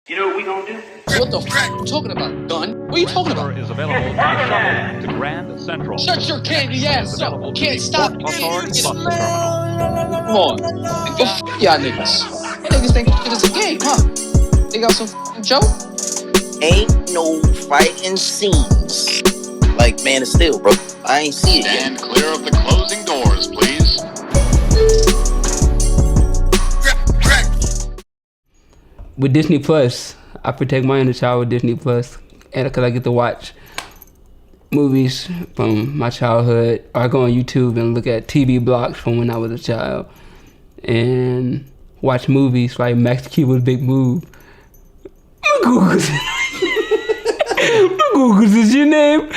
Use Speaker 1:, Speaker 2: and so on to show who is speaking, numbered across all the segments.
Speaker 1: You know what we gonna do?
Speaker 2: What the f*** are you talking about, gun? What are you talking about?
Speaker 3: Is available by shuttle to Grand Central.
Speaker 2: Shut your candy ass up. Can't stop me.
Speaker 3: Authority bus terminal.
Speaker 2: Come on. Go f*** y'all niggas. You niggas think shit is a game, huh? They got some f***ing joke?
Speaker 4: Ain't no fighting scenes like Man of Steel, bro. I ain't see it
Speaker 5: Stand clear of the closing doors, please.
Speaker 6: With Disney Plus, I protect my inner child with Disney Plus, and because I get to watch movies from my childhood, or I go on YouTube and look at TV blocks from when I was a child, and watch movies like Max Keeble's Big Move. Googles. Googles is your name.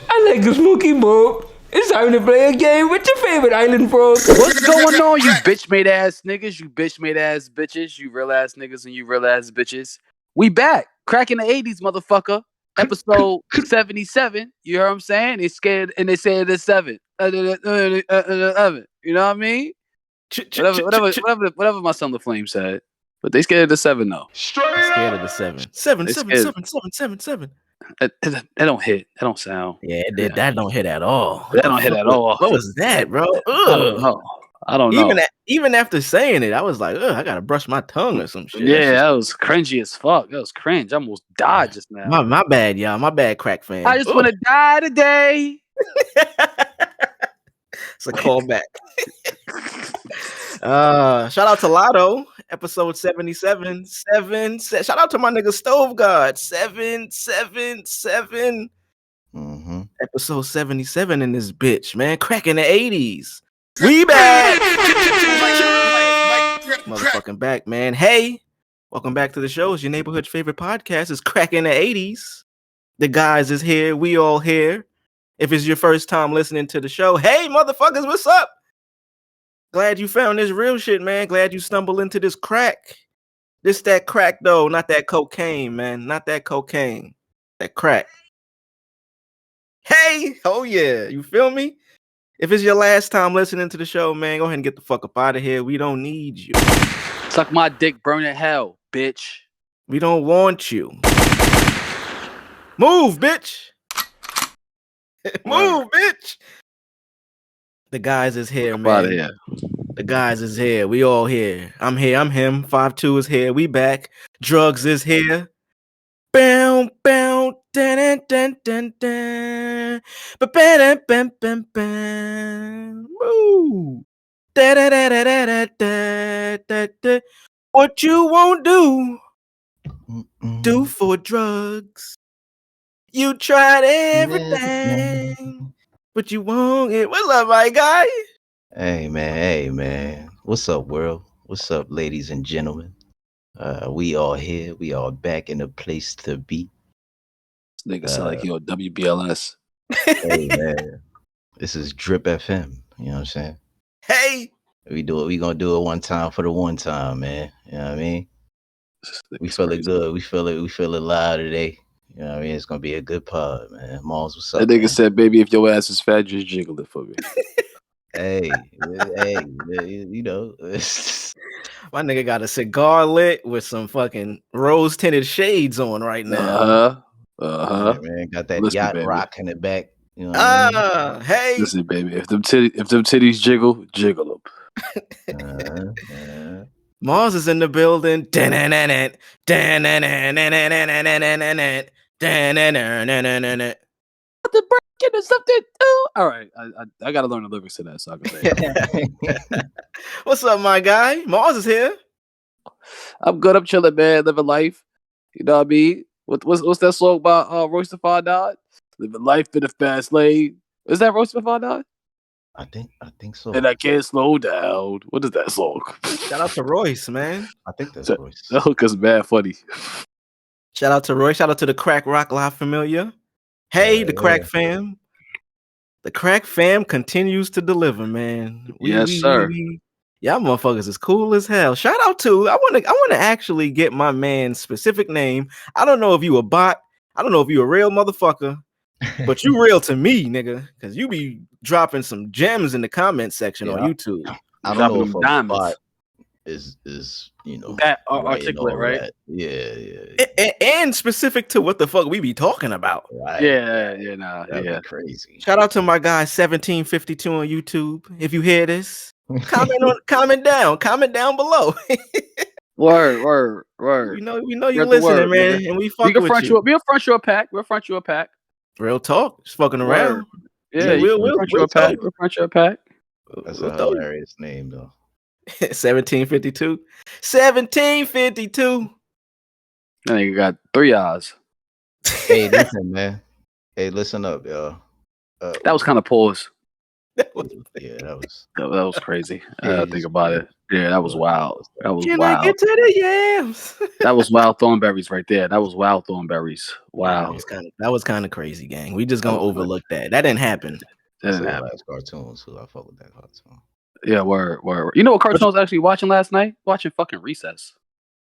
Speaker 6: I like a smoky boat. It's time to play a game with your favorite island bros.
Speaker 7: What's going on, you bitch made ass niggas, you bitch made ass bitches, you real ass niggas and you real ass bitches? We back, cracking the 80s, motherfucker. Episode 77. You hear what I'm saying? They scared and they say it's 7. You know what I mean? Whatever my son LaFlame said. But they scared of the 7 though.
Speaker 8: Scared of the 7. 7, 7, 7, 7, 7, 7.
Speaker 7: That don't hit. That don't sound.
Speaker 8: Yeah, that don't hit at all.
Speaker 7: That don't hit at all.
Speaker 8: What was that, bro?
Speaker 7: I don't know.
Speaker 8: Even after saying it, I was like, I gotta brush my tongue or some shit.
Speaker 7: Yeah, that was cringy as fuck. That was cringe. I almost died just now.
Speaker 8: My bad, y'all. My bad, crack fan.
Speaker 7: I just want to die today.
Speaker 8: It's a callback. Shout out to Lotto, episode 77. Shout out to my nigga Stove God, 777. Episode 77 in this bitch, man. Cracking the 80s. We back. Motherfucking back, man. Hey, welcome back to the show. It's your neighborhood's favorite podcast. It's Cracking the 80s. The guys is here. We all here. If it's your first time listening to the show, hey, motherfuckers, what's up? Glad you found this real shit, man. Glad you stumbled into this crack. That crack, though. Not that cocaine, man. Not that cocaine. That crack. Hey, oh yeah. You feel me? If it's your last time listening to the show, man, go ahead and get the fuck up out of here. We don't need you.
Speaker 7: Suck my dick, burn in hell, bitch.
Speaker 8: We don't want you. Move, bitch. Move, bitch. The guys is here, man.
Speaker 7: Out of here.
Speaker 8: The guys is here. We all here. I'm here. I'm him. 5'2" is here. We back. Drugs is here. Bow, bow, dun, dun, dun, dun. Ba-ba-dum, bum, bum, bum. Woo. Da, da, da, da, da, da, da, da. What you won't do for drugs. You tried everything, but you won't get. What's up, my guy?
Speaker 9: Hey man. What's up, world? What's up, ladies and gentlemen? We all here. We all back in the place to be.
Speaker 7: This nigga sound like you on WBLS.
Speaker 9: Hey man, this is Drip FM. You know what I'm saying?
Speaker 8: Hey,
Speaker 9: We gonna do it one time for the one time, man. You know what I mean? We feel it good. We feel it live today. You know what I mean? It's gonna be a good pod, man. Mars, what's up?
Speaker 7: That nigga
Speaker 9: man?
Speaker 7: said, baby, if your ass is fat, just jiggle it for me.
Speaker 9: Hey, you know.
Speaker 8: my nigga got a cigar lit with some fucking rose tinted shades on right now.
Speaker 9: Yeah, man, got that
Speaker 7: Listen,
Speaker 9: yacht
Speaker 7: baby.
Speaker 9: rock in the back. You know what I mean?
Speaker 8: Hey.
Speaker 7: Listen, baby, if them titties jiggle, jiggle them.
Speaker 8: Mars is in the building.
Speaker 7: The breaking or something. Oh, all right. I gotta learn the lyrics to that so I can say it.
Speaker 8: What's up, my guy? Mars is here.
Speaker 7: I'm good. I'm chilling, man. Living life. You know what I mean? What's that song about Royce the Five Nine? Living life in a fast lane. Is that Royce the Five Nine?
Speaker 9: I think so.
Speaker 7: And I can't slow down. What is that song?
Speaker 8: Shout out to Royce, man.
Speaker 9: I think that's Royce.
Speaker 7: That hook is mad funny.
Speaker 8: Shout out to Royce. Shout out to the Crack Rock Live Familiar. Hey, the Crack fam. The Crack fam continues to deliver, man.
Speaker 7: Yes, sir.
Speaker 8: Y'all motherfuckers is cool as hell. Shout out to I want to actually get my man's specific name. I don't know if you a bot. I don't know if you a real motherfucker, but you real to me, nigga, because you be dropping some gems in the comment section on YouTube.
Speaker 9: I don't know if I'm bot. is
Speaker 7: That
Speaker 9: writing
Speaker 7: articulate,
Speaker 9: all
Speaker 7: right?
Speaker 9: that. Yeah.
Speaker 8: And specific to what the fuck we be talking about.
Speaker 9: Right.
Speaker 7: Yeah,
Speaker 9: That'd be crazy.
Speaker 8: Shout out to my guy 1752 on YouTube. If you hear this, comment down below.
Speaker 7: Word.
Speaker 8: We know you
Speaker 7: Get the
Speaker 8: listening,
Speaker 7: word,
Speaker 8: man,
Speaker 7: nigga.
Speaker 8: and we
Speaker 7: We
Speaker 8: fuck
Speaker 7: can
Speaker 8: with
Speaker 7: front
Speaker 8: you.
Speaker 7: you. We'll front you a pack. We'll front you a pack.
Speaker 8: Real talk, just fucking around.
Speaker 7: Word. Yeah,
Speaker 8: Yeah, we'll
Speaker 7: front you a pack. We'll front you a pack.
Speaker 9: That's
Speaker 8: we'll
Speaker 9: a
Speaker 8: throw you.
Speaker 9: hilarious name, though.
Speaker 8: 1752. 1752.
Speaker 7: That nigga got 3 eyes.
Speaker 9: Hey, listen, man. Hey, listen up, y'all.
Speaker 7: That was kind of pause.
Speaker 9: Yeah, that was.
Speaker 7: That was crazy.
Speaker 9: Yeah,
Speaker 7: Think about it. Yeah, that was wild. That was
Speaker 8: Can
Speaker 7: wild.
Speaker 8: I get to the yams?
Speaker 7: That was wild thornberries right there. That was wild thornberries. Wow.
Speaker 8: That was kind of crazy, gang. We just gonna overlook that. That didn't happen.
Speaker 7: That
Speaker 9: That's
Speaker 7: didn't
Speaker 9: the
Speaker 7: happen.
Speaker 9: last cartoon, so I fuck with that cartoon.
Speaker 7: Yeah, word. You know what cartoon I was actually watching last night? Watching fucking Recess.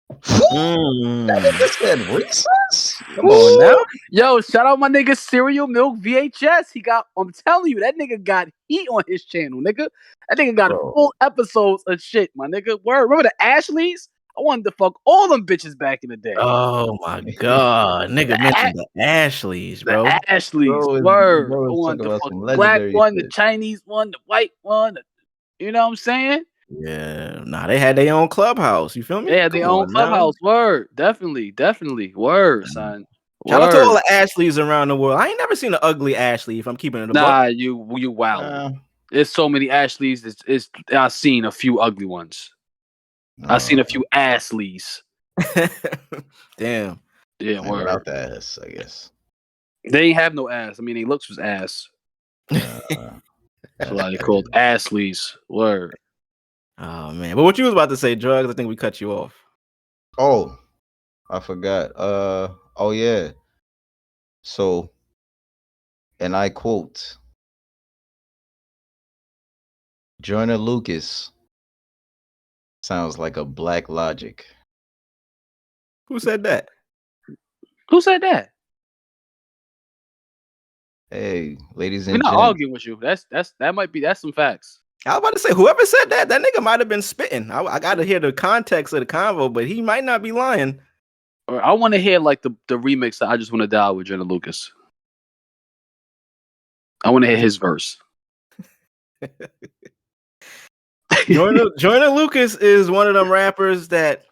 Speaker 9: That nigga said Recess?
Speaker 8: Come on now.
Speaker 7: Yo, shout out my nigga Cereal Milk VHS. I'm telling you, that nigga got heat on his channel, nigga. That nigga got full episodes of shit, my nigga. Word. Remember the Ashleys? I wanted to fuck all them bitches back in the day.
Speaker 8: Oh my god, nigga mentioned the Ashleys, bro.
Speaker 7: The Ashleys, word. I wanted to fuck the black one, the Chinese one, the white one. You know what I'm saying?
Speaker 8: Yeah, nah, they had their own clubhouse. You feel me?
Speaker 7: They had their own clubhouse. Word. Definitely. Word, son.
Speaker 8: Shout out to all the Ashleys around the world. I ain't never seen an ugly Ashley. If I'm keeping it a buck.
Speaker 7: you wow. There's so many Ashleys. I've seen a few ugly ones. I've seen a few Ashleys.
Speaker 8: Damn.
Speaker 7: Yeah, word.
Speaker 9: Without the ass, I guess.
Speaker 7: They ain't have no ass. I mean, they looks was ass. That's why they called Ashleys. Word.
Speaker 8: Oh man. But what you was about to say, Drugs, I think we cut you off.
Speaker 9: Oh, I forgot. Oh yeah. So, and I quote, Joyner Lucas sounds like a Black Logic.
Speaker 8: Who said that?
Speaker 7: Who said that?
Speaker 9: Hey, ladies
Speaker 7: We're
Speaker 9: and
Speaker 7: not
Speaker 9: gents.
Speaker 7: arguing with you. That's some facts.
Speaker 8: I was about to say, whoever said that nigga might have been spitting. I got to hear the context of the convo, but he might not be lying.
Speaker 7: Or I want to hear like the remix that I Just Want to Die with Joyner Lucas. I want to hear his verse.
Speaker 8: Joyner Lucas is one of them rappers that,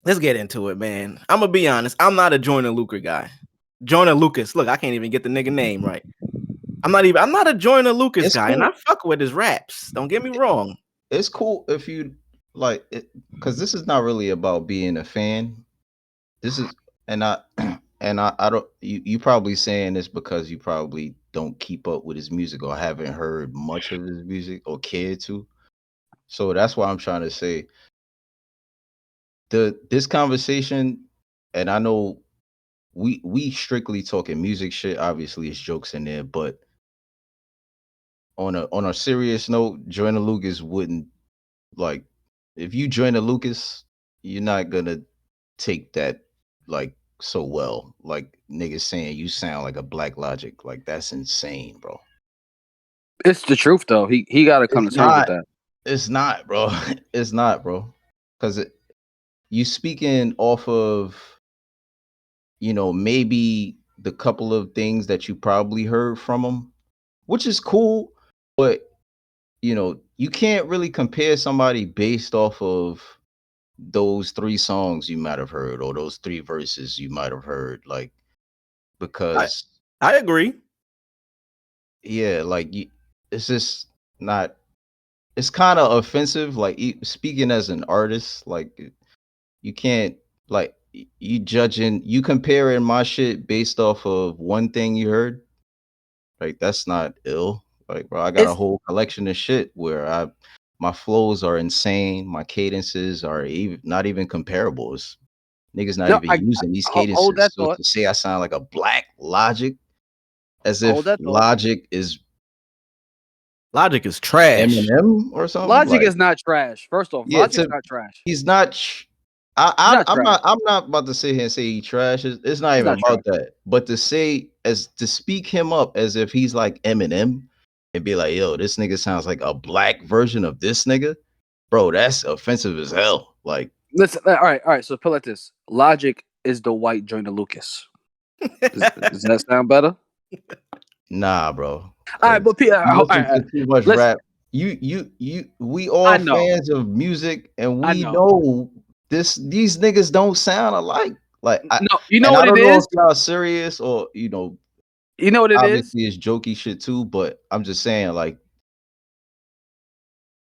Speaker 8: let's get into it, man. I'm gonna be honest. I'm not a Joyner Lucas guy. Joyner Lucas. Look, I can't even get the nigga name right. I'm not a Joyner Lucas guy, and I fuck with his raps. Don't get me wrong.
Speaker 9: It's cool if you like it, because this is not really about being a fan. This is I don't you probably saying this because you probably don't keep up with his music or haven't heard much of his music or cared to. So that's why I'm trying to say this conversation, and I know we strictly talking music shit. Obviously, it's jokes in there, but on a serious note, Joyner Lucas wouldn't like if you Joyner Lucas, you're not gonna take that like so well. Like niggas saying you sound like a Black Logic, like that's insane, bro.
Speaker 7: It's the truth though. He got to come to terms with that.
Speaker 9: It's not, bro. It's not, bro. Because you speaking off of, maybe the couple of things that you probably heard from him, which is cool, but you can't really compare somebody based off of those 3 songs you might have heard or those 3 verses you might have heard, like, because
Speaker 8: I agree.
Speaker 9: Yeah, like it's just not. It's kind of offensive. Like speaking as an artist, like you can't like you comparing my shit based off of one thing you heard. Like that's not ill. Like bro, I got a whole collection of shit where my flows are insane. My cadences are not even comparable. Niggas not even using these cadences. So to say I sound like a Black Logic, as if Logic is
Speaker 8: trash.
Speaker 9: Eminem or something.
Speaker 7: Logic is not trash. First off, Logic's not trash.
Speaker 9: He's not. I'm not about to sit here and say he trash. It's not even about that. But to speak him up as if he's like Eminem and be like, yo, this nigga sounds like a black version of this nigga. bro, that's offensive as hell. Like,
Speaker 7: Listen, all right. So put it like this: Logic is the white Joyner Lucas. Does that sound better?
Speaker 9: nah, bro.
Speaker 7: All right, but
Speaker 9: You
Speaker 7: all
Speaker 9: listen
Speaker 7: right.
Speaker 9: to too much
Speaker 7: Listen,
Speaker 9: rap. We all
Speaker 7: I know.
Speaker 9: fans of music, and
Speaker 7: I
Speaker 9: we
Speaker 7: know.
Speaker 9: know these niggas don't sound alike. Like,
Speaker 7: No, you know
Speaker 9: and
Speaker 7: what
Speaker 9: I don't
Speaker 7: it
Speaker 9: know
Speaker 7: is?
Speaker 9: if y'all serious or
Speaker 7: You know what it is?
Speaker 9: obviously it's jokey shit too, but I'm just saying, like,
Speaker 8: I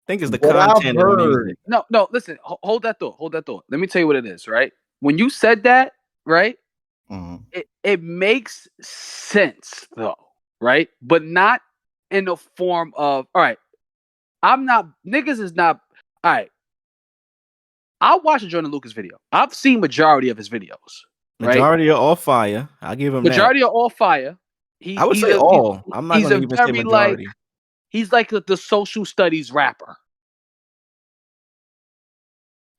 Speaker 8: think it's the
Speaker 9: what I've
Speaker 8: content of the
Speaker 9: heard.
Speaker 8: music.
Speaker 7: No. Listen, hold that thought. Hold that thought. Let me tell you what it is. Right? When you said that, right?
Speaker 9: Mhm.
Speaker 7: It makes sense though, right? But not in the form of all right. I'm not niggas is not all right. I watched a Joyner Lucas video. I've seen majority of his videos. Right?
Speaker 8: Majority are all fire. I give him
Speaker 7: Majority
Speaker 8: that.
Speaker 7: are all fire.
Speaker 8: I would say all. I'm not
Speaker 7: He's
Speaker 8: going to
Speaker 7: a
Speaker 8: even say
Speaker 7: very like
Speaker 8: majority.
Speaker 7: he's like the social studies rapper.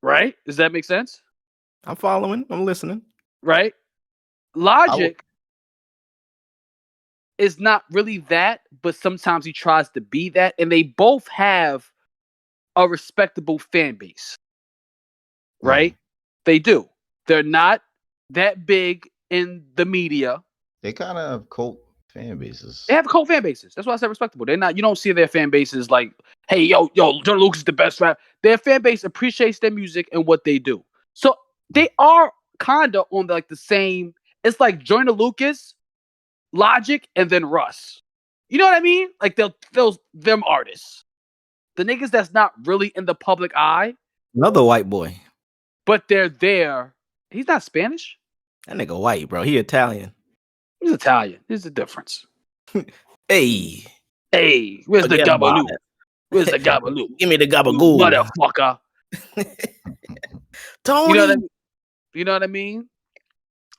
Speaker 7: Right? Does that make sense?
Speaker 8: I'm following. I'm listening.
Speaker 7: Right? Logic is not really that, but sometimes he tries to be that, and they both have a respectable fan base. Right? They do. They're not that big in the media.
Speaker 9: They kind of have cult fan bases.
Speaker 7: They have cult fan bases. That's why I said respectable. They're not. You don't see their fan bases like, hey, yo, Joyner Lucas is the best rap. Their fan base appreciates their music and what they do. So they are kind of on the same. It's like Joyner Lucas, Logic, and then Russ. You know what I mean? Like them artists, the niggas that's not really in the public eye,
Speaker 8: Another white boy.
Speaker 7: but they're there. He's not Spanish.
Speaker 8: That nigga white, bro. He Italian.
Speaker 7: He's Italian. There's a difference.
Speaker 8: Hey.
Speaker 7: Where's the
Speaker 8: Forget about
Speaker 7: gabaloo?
Speaker 8: it.
Speaker 7: Where's the gabaloo?
Speaker 8: Give me the
Speaker 7: You
Speaker 8: gabagool.
Speaker 7: motherfucker.
Speaker 8: Tony.
Speaker 7: You know what I mean?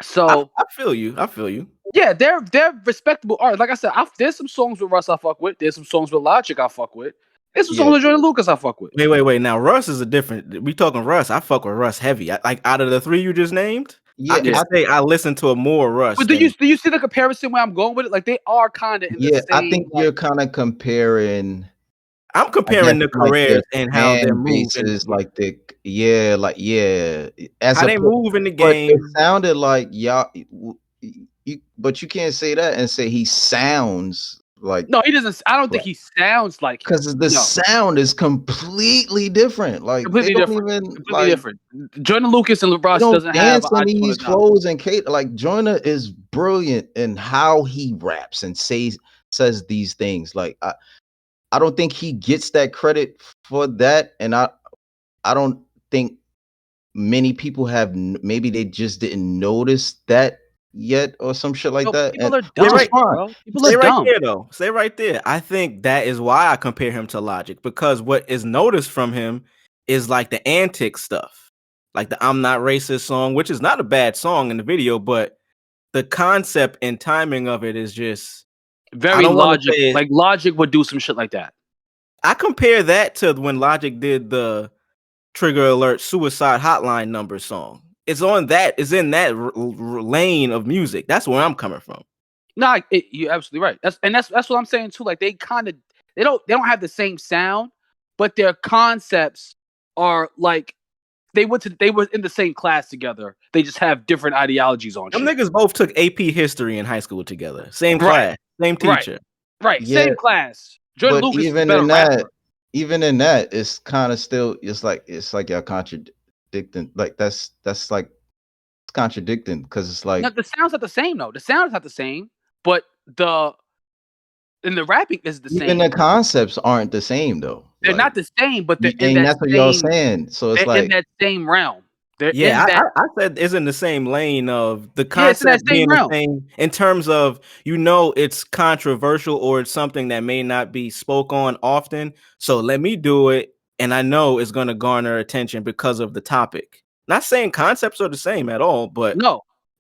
Speaker 7: So
Speaker 8: I feel you. I feel you.
Speaker 7: yeah, they're respectable artists. Like I said, there's some songs with Russ I fuck with. There's some songs with Logic I fuck with. There's some songs with Joyner Lucas I fuck with.
Speaker 8: Wait. Now Russ is a different. We talking Russ. I fuck with Russ heavy. Like out of the three you just named, I can say I listen to a more Russ.
Speaker 7: But do you see the comparison where I'm going with it? Like they are kind of in the same.
Speaker 9: I think you're kind of comparing.
Speaker 8: I'm comparing the careers and how they're moving.
Speaker 9: As
Speaker 8: how they move in the game.
Speaker 9: It sounded like y'all, but you can't say that and say he sounds like.
Speaker 7: No, he doesn't. I don't think he sounds like
Speaker 9: because the sound is completely different. Like
Speaker 7: completely different. Joyner Lucas and Russ doesn't have
Speaker 9: these flows and Kate. Like Joyner is brilliant in how he raps and says these things. Like I don't think he gets that credit for that, and I don't think many people have. Maybe they just didn't notice that yet, or some shit like that.
Speaker 7: People are dumb, bro. People are dumb.
Speaker 8: Right there, though. Stay right there. I think that is why I compare him to Logic, because what is noticed from him is like the antic stuff, like the "I'm Not Racist" song, which is not a bad song in the video, but the concept and timing of it is just
Speaker 7: very Logic. Like Logic would do some shit like that.
Speaker 8: I compare that to when Logic did the Trigger Alert Suicide Hotline number song. It's in that lane of music. That's where I'm coming from.
Speaker 7: No, you're absolutely right. That's what I'm saying too. Like they don't have the same sound, but their concepts are like they were in the same class together. They just have different ideologies on.
Speaker 8: Them niggas both took AP history in high school together. Same class, same teacher.
Speaker 7: Right.
Speaker 9: Yeah.
Speaker 7: Same class. Joyner Lucas
Speaker 9: even in that, it's kind of still it's like y'all contradicting. Like that's like it's contradicting because it's like
Speaker 7: the sound's not the same though. The sound is not the same, but the rapping is the same.
Speaker 9: Even the concepts aren't the same though.
Speaker 7: They're not the same, but they're
Speaker 9: and that's what y'all saying. So it's like
Speaker 7: in that same realm.
Speaker 8: I said it's in the same lane of the concept being the same in terms of it's controversial or it's something that may not be spoke on often. So let me do it, and I know it's going to garner attention because of the topic. Not saying concepts are the same at all, but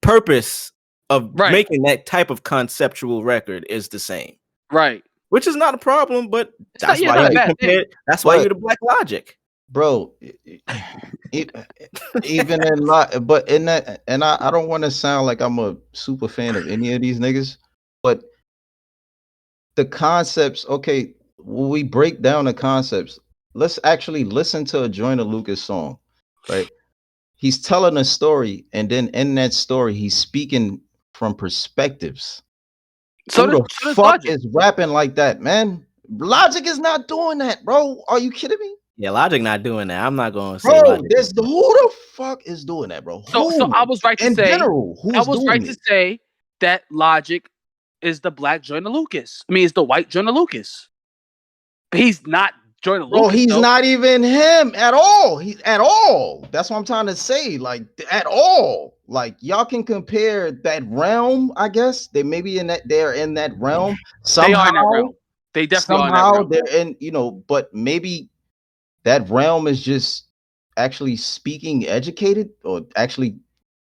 Speaker 8: purpose of making that type of conceptual record is the same.
Speaker 7: Right.
Speaker 8: Which is not a problem, but that's why you compare. That's why you're the Black Logic.
Speaker 9: Bro, even in but in that, and I don't want to sound like I'm a super fan of any of these niggas, but the concepts, okay, when we break down the concepts, let's actually listen to a Joyner Lucas song, right? He's telling a story, and then in that story, he's speaking from perspectives.
Speaker 7: So
Speaker 9: Who the
Speaker 7: does
Speaker 9: fuck
Speaker 7: Logic.
Speaker 9: is rapping like that, man? Logic is not doing that, bro. Are you kidding me?
Speaker 8: Yeah, Logic not doing that. I'm not gonna say
Speaker 9: Bro,
Speaker 8: Logic.
Speaker 9: there's who the fuck is doing that, bro?
Speaker 7: So
Speaker 9: Who?
Speaker 7: I was right to
Speaker 9: In
Speaker 7: say.
Speaker 9: general,
Speaker 7: I
Speaker 9: who's
Speaker 7: was
Speaker 9: doing
Speaker 7: right to
Speaker 9: it?
Speaker 7: say that Logic is the black Joyner Lucas. I mean, it's the white Joyner Lucas. But he's not Joyner
Speaker 9: Bro,
Speaker 7: Lucas.
Speaker 9: he's
Speaker 7: though.
Speaker 9: not even him at all. He's at all. That's what I'm trying to say. Like at all. Like y'all can compare that realm. I guess they maybe in that they're in that realm
Speaker 7: They
Speaker 9: somehow.
Speaker 7: are in that realm. They definitely are in that
Speaker 9: Somehow
Speaker 7: realm.
Speaker 9: they're in. But maybe that realm is just actually speaking educated or actually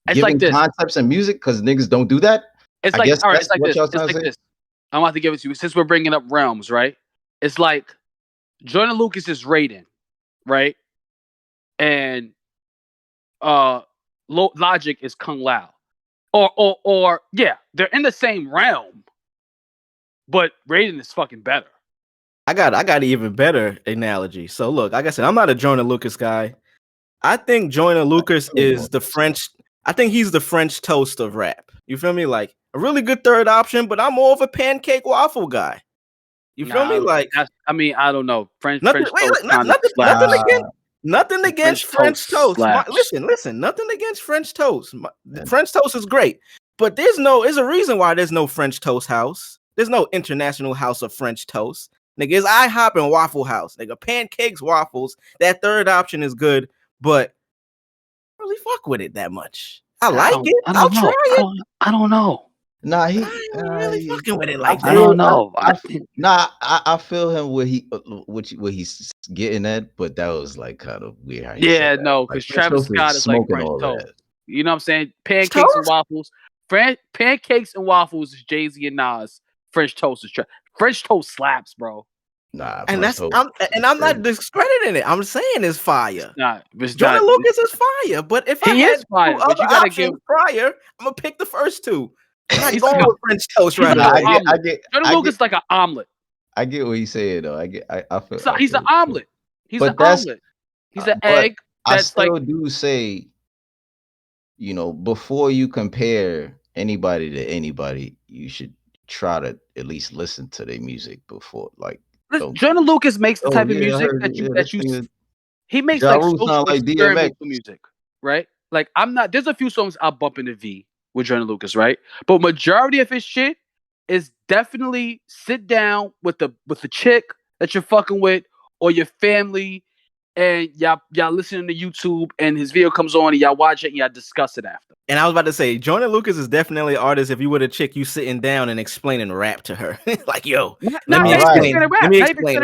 Speaker 7: It's
Speaker 9: giving
Speaker 7: like this.
Speaker 9: concepts and music because niggas don't do that.
Speaker 7: It's
Speaker 9: I
Speaker 7: like
Speaker 9: guess
Speaker 7: all right.
Speaker 9: that's
Speaker 7: It's like
Speaker 9: what
Speaker 7: this.
Speaker 9: y'all
Speaker 7: It's
Speaker 9: trying to
Speaker 7: like
Speaker 9: say.
Speaker 7: this. I'm about to give it to you since we're bringing up realms, right? It's like Joyner Lucas is Raiden, right? And Logic is Kung Lao, or yeah, they're in the same realm, but Raiden is fucking better.
Speaker 8: I got an even better analogy. So look, like I said, I'm not a Joyner Lucas guy. I think Joyner Lucas is the French. I think he's the French toast of rap. You feel me? Like a really good third option, but I'm more of a pancake waffle guy. You feel me? Like
Speaker 7: I mean, I don't know. French
Speaker 8: nothing.
Speaker 7: toast kind of
Speaker 8: Nothing.
Speaker 7: slaps.
Speaker 8: Nothing against French toast.
Speaker 7: slaps.
Speaker 8: Listen. Nothing against French toast. French toast is great, but there's a reason why there's no French toast house. There's no international house of French toast. Nigga, it's IHOP and Waffle House. Nigga, pancakes, waffles. That third option is good, but I don't really fuck with it that much. I like it. I'll try it.
Speaker 7: I don't know.
Speaker 9: Nah, he
Speaker 8: I ain't really fucking with it
Speaker 9: I
Speaker 8: like that.
Speaker 7: don't know.
Speaker 9: I feel him where he's getting at, but that was like kind of weird. How he
Speaker 7: Yeah,
Speaker 9: said that.
Speaker 7: no,
Speaker 9: Like,
Speaker 7: because
Speaker 9: French
Speaker 7: Travis
Speaker 9: toast is
Speaker 7: Scott is like
Speaker 9: smoking
Speaker 7: French
Speaker 9: all
Speaker 7: toast.
Speaker 9: that.
Speaker 7: You know what I'm saying? Pancakes
Speaker 8: Toast?
Speaker 7: and waffles. Pancakes and waffles is Jay-Z and Nas. French toast is French toast slaps, bro.
Speaker 9: Nah,
Speaker 8: And
Speaker 9: French
Speaker 8: that's
Speaker 9: toast
Speaker 8: I'm
Speaker 9: is
Speaker 8: not
Speaker 9: crazy.
Speaker 8: discrediting it. I'm saying it's fire.
Speaker 7: It's
Speaker 8: Joyner
Speaker 7: not.
Speaker 8: Lucas is fire, but if I
Speaker 7: He
Speaker 8: had
Speaker 7: is fire,
Speaker 8: two
Speaker 7: but
Speaker 8: other
Speaker 7: you gotta
Speaker 8: options
Speaker 7: give.
Speaker 8: prior, I'm gonna pick the first two. I'm not
Speaker 7: He's
Speaker 8: going
Speaker 7: like
Speaker 8: with French toast
Speaker 7: he's
Speaker 8: right
Speaker 7: like
Speaker 8: away.
Speaker 7: an omelet. Joyner Lucas is like an omelet.
Speaker 9: I get what he's saying though. I feel.
Speaker 7: So
Speaker 9: I
Speaker 7: he's
Speaker 9: feel
Speaker 7: an omelet. He's
Speaker 9: But
Speaker 7: an
Speaker 9: that's
Speaker 7: omelet. He's an
Speaker 9: but
Speaker 7: egg
Speaker 9: I
Speaker 7: that's like
Speaker 9: still do say, before you compare anybody to anybody, you should try to at least listen to their music before. Like, don't.
Speaker 7: Joyner Lucas makes the
Speaker 9: Oh
Speaker 7: type of
Speaker 9: yeah, I
Speaker 7: music
Speaker 9: heard it. Yeah, this nigga
Speaker 7: he makes
Speaker 9: Ja
Speaker 7: like
Speaker 9: Rule
Speaker 7: social
Speaker 9: sound like DMX.
Speaker 7: experimental music, right? Like there's a few songs I'll bump into V with Joyner Lucas, right? But majority of his shit is definitely sit down with the chick that you're fucking with or your family and y'all listening to YouTube and his video comes on and y'all watch it and y'all discuss it after.
Speaker 8: And I was about to say, Joyner Lucas is definitely an artist. If you were a chick, you sitting down and explaining rap to her, like, yo, let me explain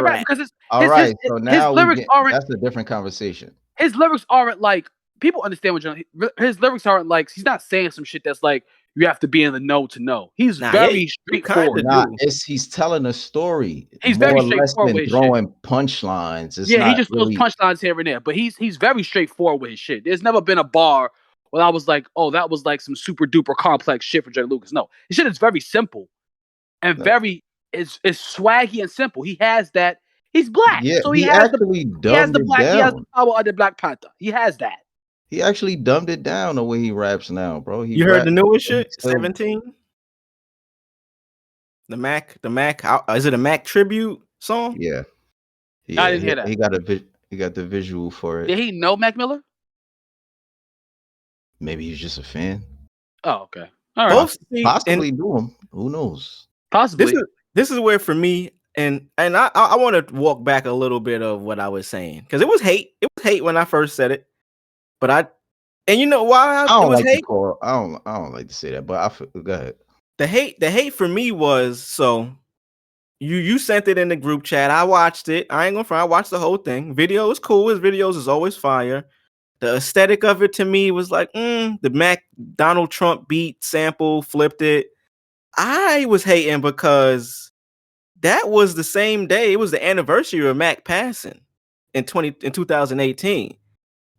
Speaker 8: rap.
Speaker 7: Because
Speaker 9: All right, so
Speaker 7: his
Speaker 9: now
Speaker 7: lyrics aren't.
Speaker 9: That's a different conversation.
Speaker 7: His lyrics aren't like people understand his lyrics aren't like he's not saying some shit that's like you have to be in the know to know. He's very straightforward.
Speaker 9: He's telling a story.
Speaker 7: He's
Speaker 9: more
Speaker 7: very
Speaker 9: or less
Speaker 7: straightforward
Speaker 9: than
Speaker 7: with his
Speaker 9: throwing punchlines. It's
Speaker 7: he
Speaker 9: not
Speaker 7: just
Speaker 9: really,
Speaker 7: throws punchlines here and there, but he's very straightforward with his shit. There's never been a bar where I was like, oh, that was like some super duper complex shit for Joyner Lucas. No, his shit is very simple and very is swaggy and simple. He has that. He's black,
Speaker 9: Yeah,
Speaker 7: so
Speaker 9: he actually dumbed it
Speaker 7: He has the
Speaker 9: down.
Speaker 7: power of the Black Panther. He has that.
Speaker 9: He actually dumbed it down the way he raps now, bro.
Speaker 8: You heard the newest shit?
Speaker 9: still-
Speaker 8: 17? The Mac, is it a Mac tribute song?
Speaker 9: Yeah.
Speaker 7: I didn't hear that.
Speaker 9: He got the visual for it.
Speaker 7: Did he know Mac Miller?
Speaker 9: Maybe he's just a fan.
Speaker 7: Oh, okay. All right.
Speaker 9: Possibly do him. Who knows?
Speaker 7: Possibly.
Speaker 8: This is where for me, and I want to walk back a little bit of what I was saying because it was hate. It was hate when I first said it, but you know why
Speaker 9: I don't
Speaker 8: it was
Speaker 9: like
Speaker 8: hate.
Speaker 9: I don't like to say that, but go ahead.
Speaker 8: The hate for me was so. You sent it in the group chat. I watched it. I ain't gonna front. I watched the whole thing. Video is cool. His videos is always fire. The aesthetic of it to me was like, the Mac Donald Trump beat sample, flipped it. I was hating because that was the same day. It was the anniversary of Mac passing in 2018.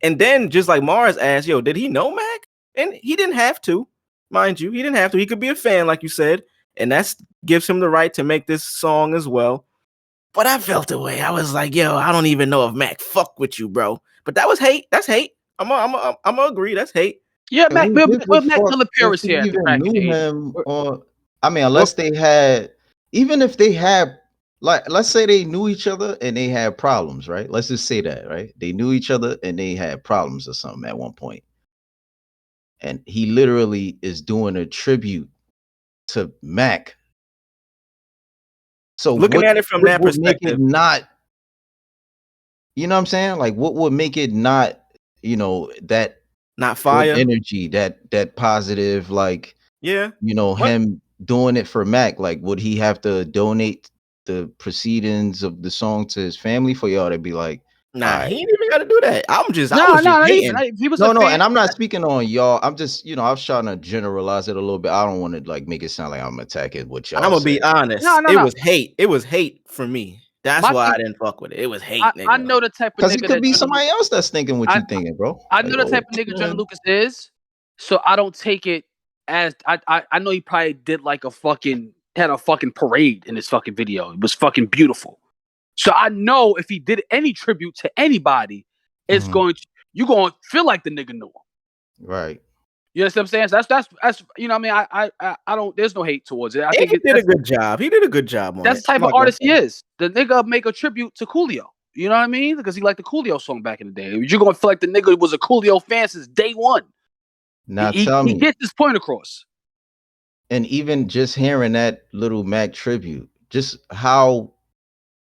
Speaker 8: And then just like Mars asked, yo, did he know Mac? And he didn't have to, mind you. He didn't have to. He could be a fan, like you said. And that gives him the right to make this song as well. But I felt the way. I was like, yo, I don't even know if Mac fuck with you, bro. But that was hate. That's hate. I'm gonna agree. That's hate.
Speaker 2: Yeah,
Speaker 9: And
Speaker 2: Mac,
Speaker 9: who
Speaker 2: we're,
Speaker 9: gives a
Speaker 2: we're Mac
Speaker 9: fuck
Speaker 2: Miller
Speaker 9: if
Speaker 2: Paris
Speaker 9: he
Speaker 2: here at the
Speaker 9: even
Speaker 2: Crack in the
Speaker 9: knew
Speaker 2: 80s.
Speaker 9: him? Or I mean, unless they had, even if they had, like, let's say they knew each other and they had problems, right? Let's just say that, right? They knew each other and they had problems or something at one point, and he literally is doing a tribute to Mac. So
Speaker 8: Looking at it from that
Speaker 9: would make it
Speaker 8: perspective,
Speaker 9: not? You know what I'm saying? Like, what would make it not? That
Speaker 8: not
Speaker 9: good
Speaker 8: fire.
Speaker 9: energy, that positive, like,
Speaker 8: Yeah.
Speaker 2: What?
Speaker 9: him doing it for Mac. Like, would he have to donate the proceedings of the song to his family for y'all to be like, all
Speaker 8: Nah, he
Speaker 9: right?
Speaker 8: ain't even got to do that. I
Speaker 2: No,
Speaker 8: was just
Speaker 2: not even.
Speaker 8: hating.
Speaker 2: If he was
Speaker 9: No,
Speaker 2: a
Speaker 9: no,
Speaker 2: fan,
Speaker 9: and I'm not speaking on y'all. I'm just, I was trying to generalize it a little bit. I don't want to like make it sound like I'm attacking what
Speaker 8: I'm
Speaker 9: y'all
Speaker 8: gonna be
Speaker 9: said.
Speaker 8: honest.
Speaker 2: no.
Speaker 8: It was hate. It was hate for me. That's
Speaker 2: My
Speaker 8: why
Speaker 2: thing,
Speaker 8: I didn't fuck with it. It was hate,
Speaker 2: I
Speaker 8: nigga.
Speaker 2: know the type of
Speaker 9: Because it
Speaker 2: nigga
Speaker 9: could
Speaker 2: that
Speaker 9: be
Speaker 2: Joyner
Speaker 9: somebody else that's thinking what
Speaker 2: I,
Speaker 9: you thinking, bro.
Speaker 2: I
Speaker 9: Like,
Speaker 2: know the type of nigga Joyner Lucas is, so I don't take it as I know he probably did like had a fucking parade in his fucking video. It was fucking beautiful. So I know if he did any tribute to anybody, it's
Speaker 9: Mhm.
Speaker 2: you going to feel like the nigga knew him.
Speaker 9: Right.
Speaker 2: You understand what I'm saying? So that's you know what I mean. I don't. There's no hate towards it. I
Speaker 8: And
Speaker 2: think
Speaker 8: he did a good job. He did a good job on
Speaker 2: that's
Speaker 8: it.
Speaker 2: the type
Speaker 8: I'm
Speaker 2: of
Speaker 8: not gonna
Speaker 2: artist he is. The nigga make a tribute to Coolio. You know what I mean? Because he liked the Coolio song back in the day. You're gonna feel like the nigga was a Coolio fan since day one.
Speaker 9: Now tell
Speaker 2: He
Speaker 9: me,
Speaker 2: gets his point across.
Speaker 9: and even just hearing that little Mac tribute, just how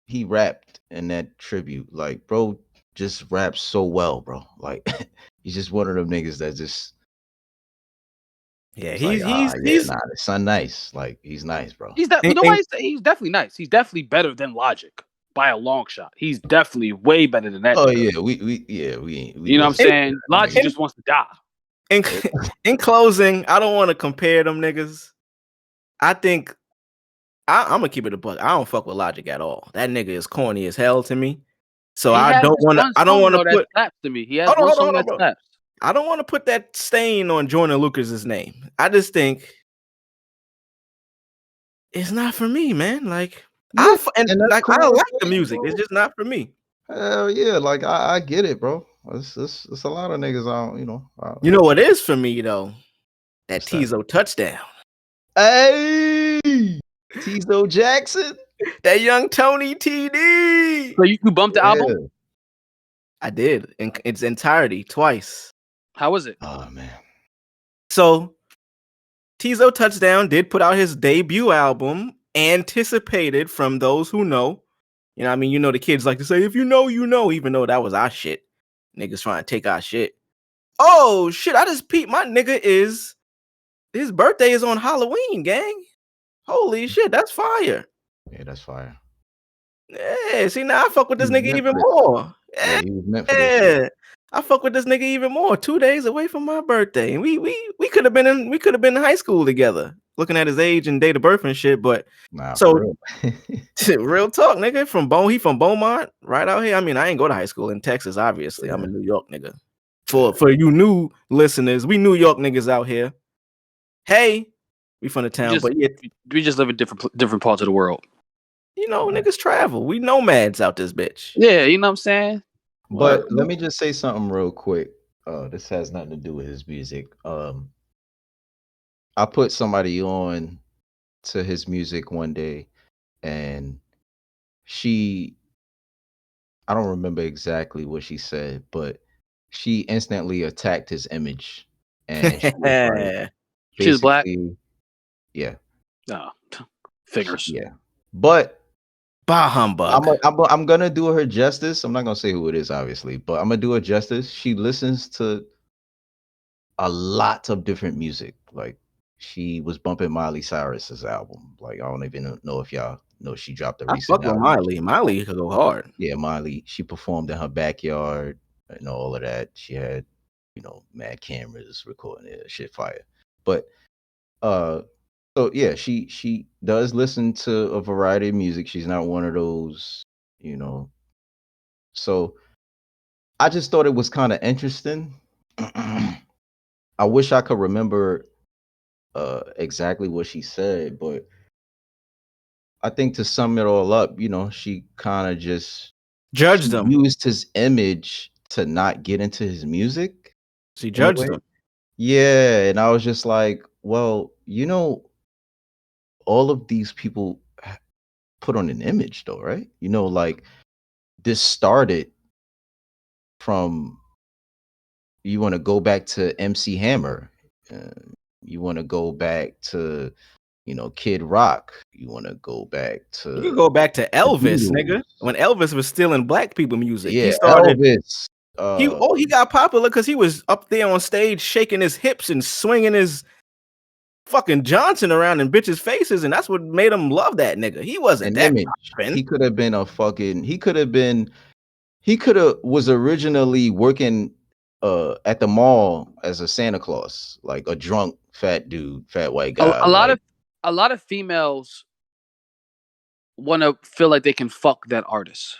Speaker 9: he rapped in that tribute, like, bro, just raps so well, bro. Like, he's just one of them niggas that just,
Speaker 8: Yeah,
Speaker 9: it's like, yeah, nah, the son nice. Like, he's nice, bro.
Speaker 2: He's definitely nice. He's definitely better than Logic by a long shot. He's definitely way better than that.
Speaker 9: Oh
Speaker 2: nigga.
Speaker 9: yeah, we
Speaker 2: You know what I'm
Speaker 9: wasn't
Speaker 2: saying? Logic
Speaker 9: nigga.
Speaker 2: just wants to die.
Speaker 8: in closing, I don't want to compare them niggas. I think I'm gonna keep it a buck. I don't fuck with Logic at all. That nigga is corny as hell to me. So
Speaker 2: He
Speaker 8: I
Speaker 2: has
Speaker 8: don't
Speaker 2: this
Speaker 8: want to.
Speaker 2: one
Speaker 8: I don't
Speaker 2: song
Speaker 8: want to
Speaker 2: though that
Speaker 8: put.
Speaker 2: slaps to me. He has
Speaker 8: Hold on,
Speaker 2: one
Speaker 8: hold on,
Speaker 2: song
Speaker 8: hold on,
Speaker 2: that
Speaker 8: bro.
Speaker 2: slaps.
Speaker 8: I don't want to put that stain on Joyner Lucas's name. I just think it's not for me, man. Like
Speaker 9: Yeah, and that's
Speaker 8: I
Speaker 9: cool,
Speaker 8: like the music.
Speaker 9: bro.
Speaker 8: It's just not for me.
Speaker 9: Hell yeah, like I get it, bro. It's a lot of niggas I don't,
Speaker 8: You know what is for me though? That
Speaker 9: What's that?
Speaker 8: Teezo touchdown.
Speaker 9: Hey, Teezo Jackson.
Speaker 8: That young Tony TD.
Speaker 2: So you bumped the album?
Speaker 9: Yeah.
Speaker 8: I did in its entirety twice.
Speaker 2: How was it?
Speaker 9: Oh man.
Speaker 8: So Teezo Touchdown did put out his debut album, anticipated from those who know. You know what I mean? You know the kids like to say, if you know, you know, even though that was our shit. Niggas trying to take our shit. Oh shit, I just peeped my nigga his birthday is on Halloween, gang. Holy shit, that's fire.
Speaker 9: Yeah, that's fire.
Speaker 8: Yeah, see now I fuck with
Speaker 9: He
Speaker 8: this
Speaker 9: was
Speaker 8: nigga
Speaker 9: meant
Speaker 8: even
Speaker 9: for this.
Speaker 8: more.
Speaker 9: Yeah, he was meant for this shit.
Speaker 8: Yeah. I fuck with this nigga even more. 2 days away from my birthday. And we could have been in high school together, looking at his age and date of birth and shit. But
Speaker 9: Nah,
Speaker 8: so
Speaker 9: for real.
Speaker 8: real talk, nigga. He from Beaumont, right out here. I mean, I ain't go to high school in Texas, obviously. I'm a New York nigga. For you new listeners, we New York niggas out here. Hey, we from the town, but yeah,
Speaker 2: We just live in different parts of the world.
Speaker 8: you know, niggas travel. We nomads out this bitch.
Speaker 2: Yeah, you know what I'm saying?
Speaker 9: But let me just say something real quick. This has nothing to do with his music. I put somebody on to his music one day, and I don't remember exactly what she said, but she instantly attacked his image, and she was like,
Speaker 2: She's black.
Speaker 9: basically, yeah,
Speaker 2: No, figures.
Speaker 9: yeah. But
Speaker 8: bah humbug.
Speaker 9: I'm gonna do her justice. I'm not gonna say who it is, obviously, but I'm gonna do her justice. She listens to a lot of different music. Like, she was bumping Miley Cyrus's album. Like, I don't even know if y'all know she dropped a
Speaker 8: I
Speaker 9: recent
Speaker 8: fuck with
Speaker 9: album.
Speaker 8: Miley. Miley could go hard.
Speaker 9: Yeah, Miley. She performed in her backyard and all of that. She had, mad cameras recording it. Shit fire. But so yeah, she does listen to a variety of music. She's not one of those, So I just thought it was kind of interesting. I wish I could remember exactly what she said, but I think to sum it all up, she kind of just
Speaker 8: Judged him.
Speaker 9: used his image to not get into his music.
Speaker 8: She
Speaker 9: in a
Speaker 8: judged
Speaker 9: way.
Speaker 8: him.
Speaker 9: Yeah, and I was just like, well, all of these people put on an image though, right? Like this started from, you want to go back to MC Hammer, uh, you want to go back to Kid Rock, you want to go back
Speaker 8: You could
Speaker 9: to
Speaker 8: go back to
Speaker 9: the
Speaker 8: Elvis,
Speaker 9: Beatles.
Speaker 8: nigga. When Elvis was stealing black people music, he
Speaker 9: Yeah,
Speaker 8: started.
Speaker 9: Elvis.
Speaker 8: He got popular because he was up there on stage shaking his hips and swinging his fucking Johnson around in bitches' faces, and that's what made him love that nigga. He wasn't
Speaker 9: an
Speaker 8: that
Speaker 9: image.
Speaker 8: poppin'.
Speaker 9: He could have been he could have was originally working at the mall as a Santa Claus, like a drunk fat dude, fat white guy.
Speaker 2: A lot of females want to feel like they can fuck that artist,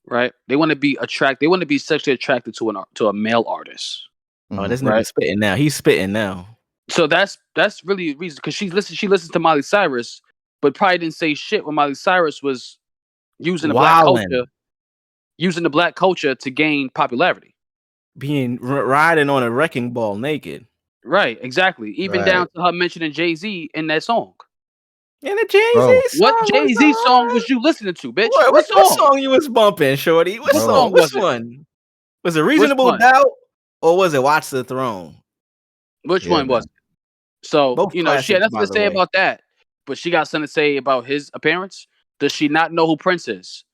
Speaker 2: right? They want to be attracted. They want to be sexually attracted to a male artist.
Speaker 8: Oh, this
Speaker 2: Right.
Speaker 8: nigga spitting now. He's spitting now.
Speaker 2: So that's really the reason, because she listens to Miley Cyrus, but probably didn't say shit when Miley Cyrus was using the black culture to gain popularity.
Speaker 8: Being riding on a wrecking ball naked.
Speaker 2: Right, exactly. Even down to her mentioning Jay-Z in that song.
Speaker 8: And the Jay-Z song.
Speaker 2: What Jay-Z song was you listening to, bitch?
Speaker 8: What song you was bumping, shorty? What song? Which one? Was it Reasonable Doubt or was it Watch the Throne?
Speaker 2: Which one was it? So,
Speaker 8: both
Speaker 2: she
Speaker 8: classics,
Speaker 2: had nothing
Speaker 8: by
Speaker 2: to
Speaker 8: the
Speaker 2: say
Speaker 8: way.
Speaker 2: about that, but she got something to say about his appearance. Does she not know who Prince is?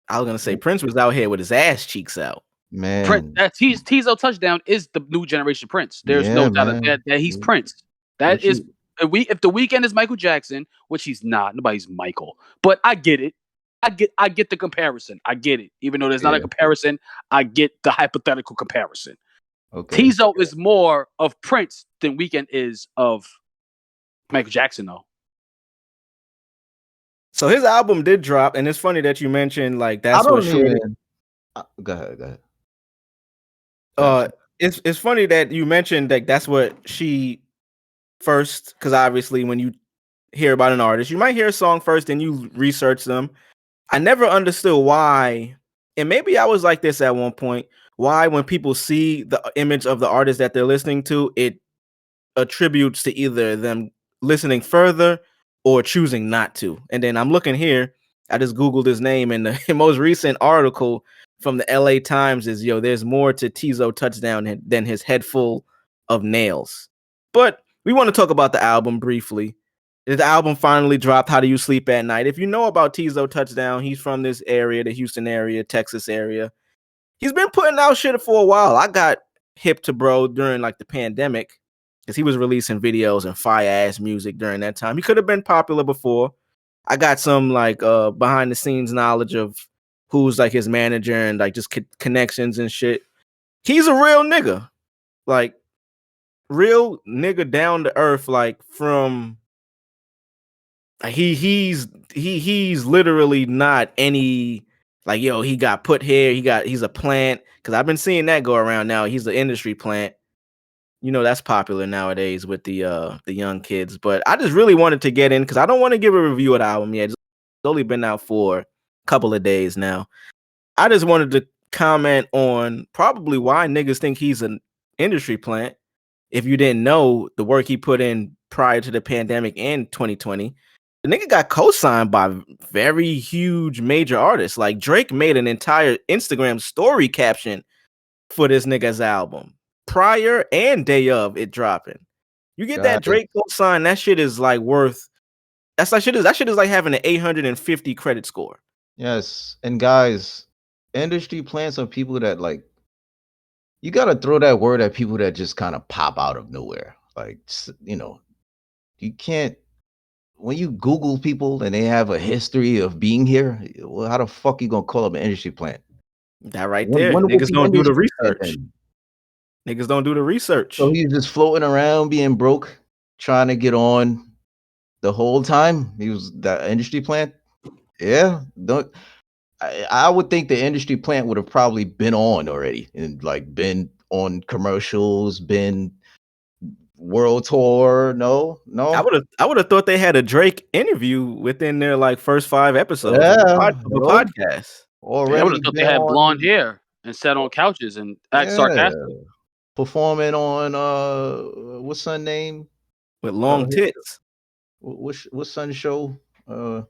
Speaker 8: I was gonna say Prince was out here with his ass cheeks out.
Speaker 9: Man,
Speaker 2: Prince, that Teezo Touchdown is the new generation Prince. There's no doubt of that he's Prince. That is, if the Weeknd is Michael Jackson, which he's not, nobody's Michael, but I get it. I get the comparison. I get it. Even though there's not a comparison, I get the hypothetical comparison.
Speaker 9: Okay.
Speaker 2: Teezo is more of Prince than Weeknd is of Michael Jackson, though.
Speaker 8: So his album did drop, and it's funny that you mentioned like that's what shorty.
Speaker 9: Go ahead.
Speaker 8: It's funny that you mentioned that that's what she first, because obviously when you hear about an artist, you might hear a song first, and you research them. I never understood why, and maybe I was like this at one point. Why, when people see the image of the artist that they're listening to, it attributes to either them listening further or choosing not to. And then I'm looking here, I just Googled his name, and the most recent article from the LA Times is, there's more to Teezo Touchdown than his head full of nails. But we want to talk about the album briefly. The album finally dropped, How Do You Sleep at Night? If you know about Teezo Touchdown, he's from this area, the Houston area, Texas area. He's been putting out shit for a while. I got hip to bro during like the pandemic because he was releasing videos and fire ass music during that time. He could have been popular before. I got some like behind the scenes knowledge of who's like his manager and like just connections and shit. He's a real nigga, like real nigga, down to earth, like from he's literally not any like, he got put here, he's a plant, because I've been seeing that go around now. He's the industry plant. That's popular nowadays with the young kids. But I just really wanted to get in because I don't want to give a review of the album yet. It's only been out for a couple of days now. I just wanted to comment on probably why niggas think he's an industry plant. If you didn't know the work he put in prior to the pandemic and 2020, the nigga got co-signed by very huge major artists. Like Drake made an entire Instagram story caption for this nigga's album prior and day of it dropping. You get that Drake co-sign, that shit is like worth. That shit is like having an 850 credit score.
Speaker 9: Yes, and guys, industry plants are people that like. You gotta throw that word at people that just kind of pop out of nowhere. Like, you can't. When you Google people and they have a history of being here, well, how the fuck you gonna call up an industry plant?
Speaker 8: That right there. Niggas don't do the research. Niggas don't do the research.
Speaker 9: So he's just floating around being broke, trying to get on the whole time. He was that industry plant. Yeah. I would think the industry plant would have probably been on already and like been on commercials, been world tour. No.
Speaker 8: I would have thought they had a Drake interview within their like first 5 episodes of
Speaker 9: Yeah,
Speaker 8: a podcast.
Speaker 2: I
Speaker 9: already
Speaker 2: would have thought they
Speaker 9: been
Speaker 2: had blonde
Speaker 9: on.
Speaker 2: hair and sat on couches and act
Speaker 9: Yeah,
Speaker 2: sarcastic.
Speaker 9: performing on what's her name?
Speaker 8: With long tits.
Speaker 9: What's son show? I
Speaker 2: Funny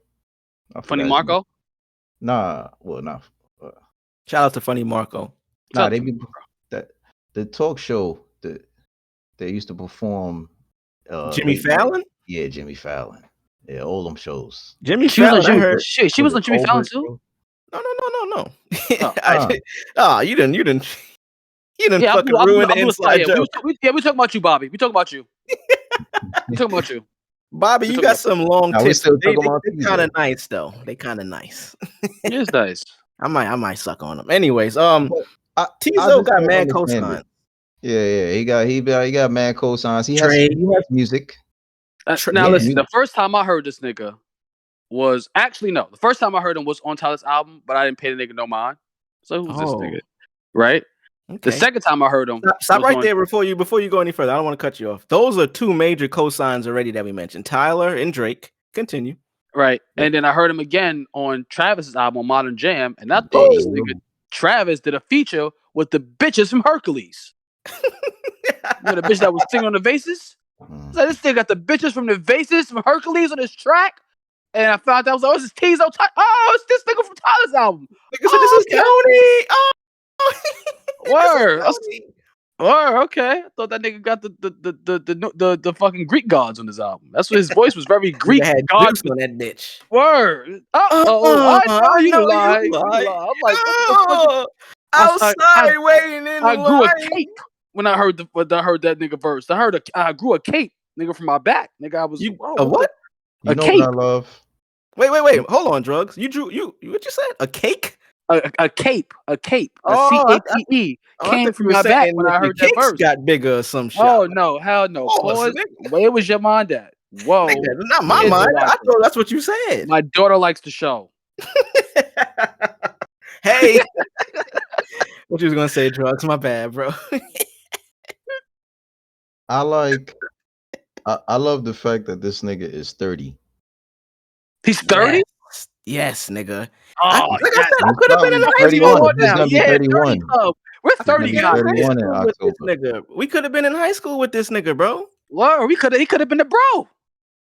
Speaker 9: forgot his name.
Speaker 2: Marco.
Speaker 9: Nah, well, nah.
Speaker 8: Shout out to Funny Marco.
Speaker 9: Nah,
Speaker 2: Shout
Speaker 9: they
Speaker 2: out to
Speaker 9: be that the talk show that they used to perform.
Speaker 8: Jimmy
Speaker 9: late night.
Speaker 8: Fallon?
Speaker 9: Yeah, Jimmy Fallon. Yeah, all them shows.
Speaker 8: Jimmy
Speaker 2: She was on
Speaker 8: Fallon, I
Speaker 2: Jimmy.
Speaker 8: heard.
Speaker 2: She was on Jimmy Fallon
Speaker 9: Colbert
Speaker 2: too.
Speaker 9: Show?
Speaker 8: No.
Speaker 2: Oh.
Speaker 8: You didn't
Speaker 2: Yeah,
Speaker 8: fucking ruin the inside joke.
Speaker 2: We talking about you, Bobby. We talking about you. We talking about you.
Speaker 8: Bobby,
Speaker 2: We
Speaker 8: you
Speaker 2: talking
Speaker 8: got
Speaker 2: about
Speaker 8: some long
Speaker 9: Nah, we
Speaker 8: tits.
Speaker 9: still
Speaker 8: They
Speaker 9: talking about
Speaker 8: kind of
Speaker 9: Teezo.
Speaker 8: nice though. They kind of nice.
Speaker 2: It is nice.
Speaker 8: I might suck on them. Anyways,
Speaker 9: I
Speaker 8: Teezo
Speaker 9: just
Speaker 8: got
Speaker 9: don't
Speaker 8: mad
Speaker 9: understand
Speaker 8: cosigns.
Speaker 9: it. Yeah, he got mad cosigns. He
Speaker 8: Trey.
Speaker 9: has music.
Speaker 2: Now
Speaker 9: Yeah.
Speaker 2: listen, the first time I heard this nigga was actually no. The first time I heard him was on Tyler's album, but I didn't pay the nigga no mind. So who's this nigga? Right?
Speaker 8: Okay.
Speaker 2: The second time I heard him,
Speaker 8: Stop
Speaker 2: was
Speaker 8: right
Speaker 2: on-
Speaker 8: there before you go any further. I don't want to cut you off. Those are 2 major cosigns already that we mentioned. Tyler and Drake. Continue.
Speaker 2: Right. And then I heard him again on Travis's album, Modern Jam, and I thought this nigga Travis did a feature with the bitches from Hercules. You know the bitch that was singing on the Vases? So this nigga got the bitches from the Vases from Hercules on his track. And I found out, I was like, oh, this is Teezo Touchdown. Oh, it's this nigga from Tyler's album.
Speaker 8: Nigga said, this is Tony. Oh.
Speaker 2: Word. Word, okay. I thought that nigga got the fucking Greek gods on his album. That's what his voice was very Greek.
Speaker 8: Had
Speaker 2: gods
Speaker 8: juice on that bitch.
Speaker 2: Word. I know you lie.
Speaker 8: You lie.
Speaker 2: I'm like, what the fuck?
Speaker 8: Outside waiting in
Speaker 2: I
Speaker 8: the
Speaker 2: grew
Speaker 8: line.
Speaker 2: a cape when I heard that nigga verse. I grew a cape, nigga, from my back. Nigga, I was
Speaker 8: A what?
Speaker 9: You
Speaker 2: A
Speaker 9: know
Speaker 2: cape.
Speaker 9: what I love?
Speaker 8: Wait. Hold on, drugs. You what you said? A cake?
Speaker 2: A cape. A cape.
Speaker 8: Oh,
Speaker 2: A CAPE came from my back when I heard that verse.
Speaker 8: Got bigger or some shit.
Speaker 2: Oh no, hell no.
Speaker 8: Pause,
Speaker 2: Where was your mind at? Whoa.
Speaker 8: Nigga, not my
Speaker 2: Here's
Speaker 8: mind.
Speaker 2: what
Speaker 8: I thought that's what you said.
Speaker 2: My daughter likes the show.
Speaker 8: Hey. What you was gonna say, drugs? My bad, bro.
Speaker 9: I love the fact that this nigga is 30.
Speaker 2: He's 30?
Speaker 8: Yes, nigga.
Speaker 2: Oh,
Speaker 8: I could have been in high
Speaker 9: 31.
Speaker 8: school.
Speaker 9: He's gonna be 31.
Speaker 2: We're 30
Speaker 9: be
Speaker 2: guys.
Speaker 9: 31 in
Speaker 8: with this
Speaker 9: October.
Speaker 8: nigga. We could have been in high school with this nigga, bro.
Speaker 2: Word, he could have been the bro.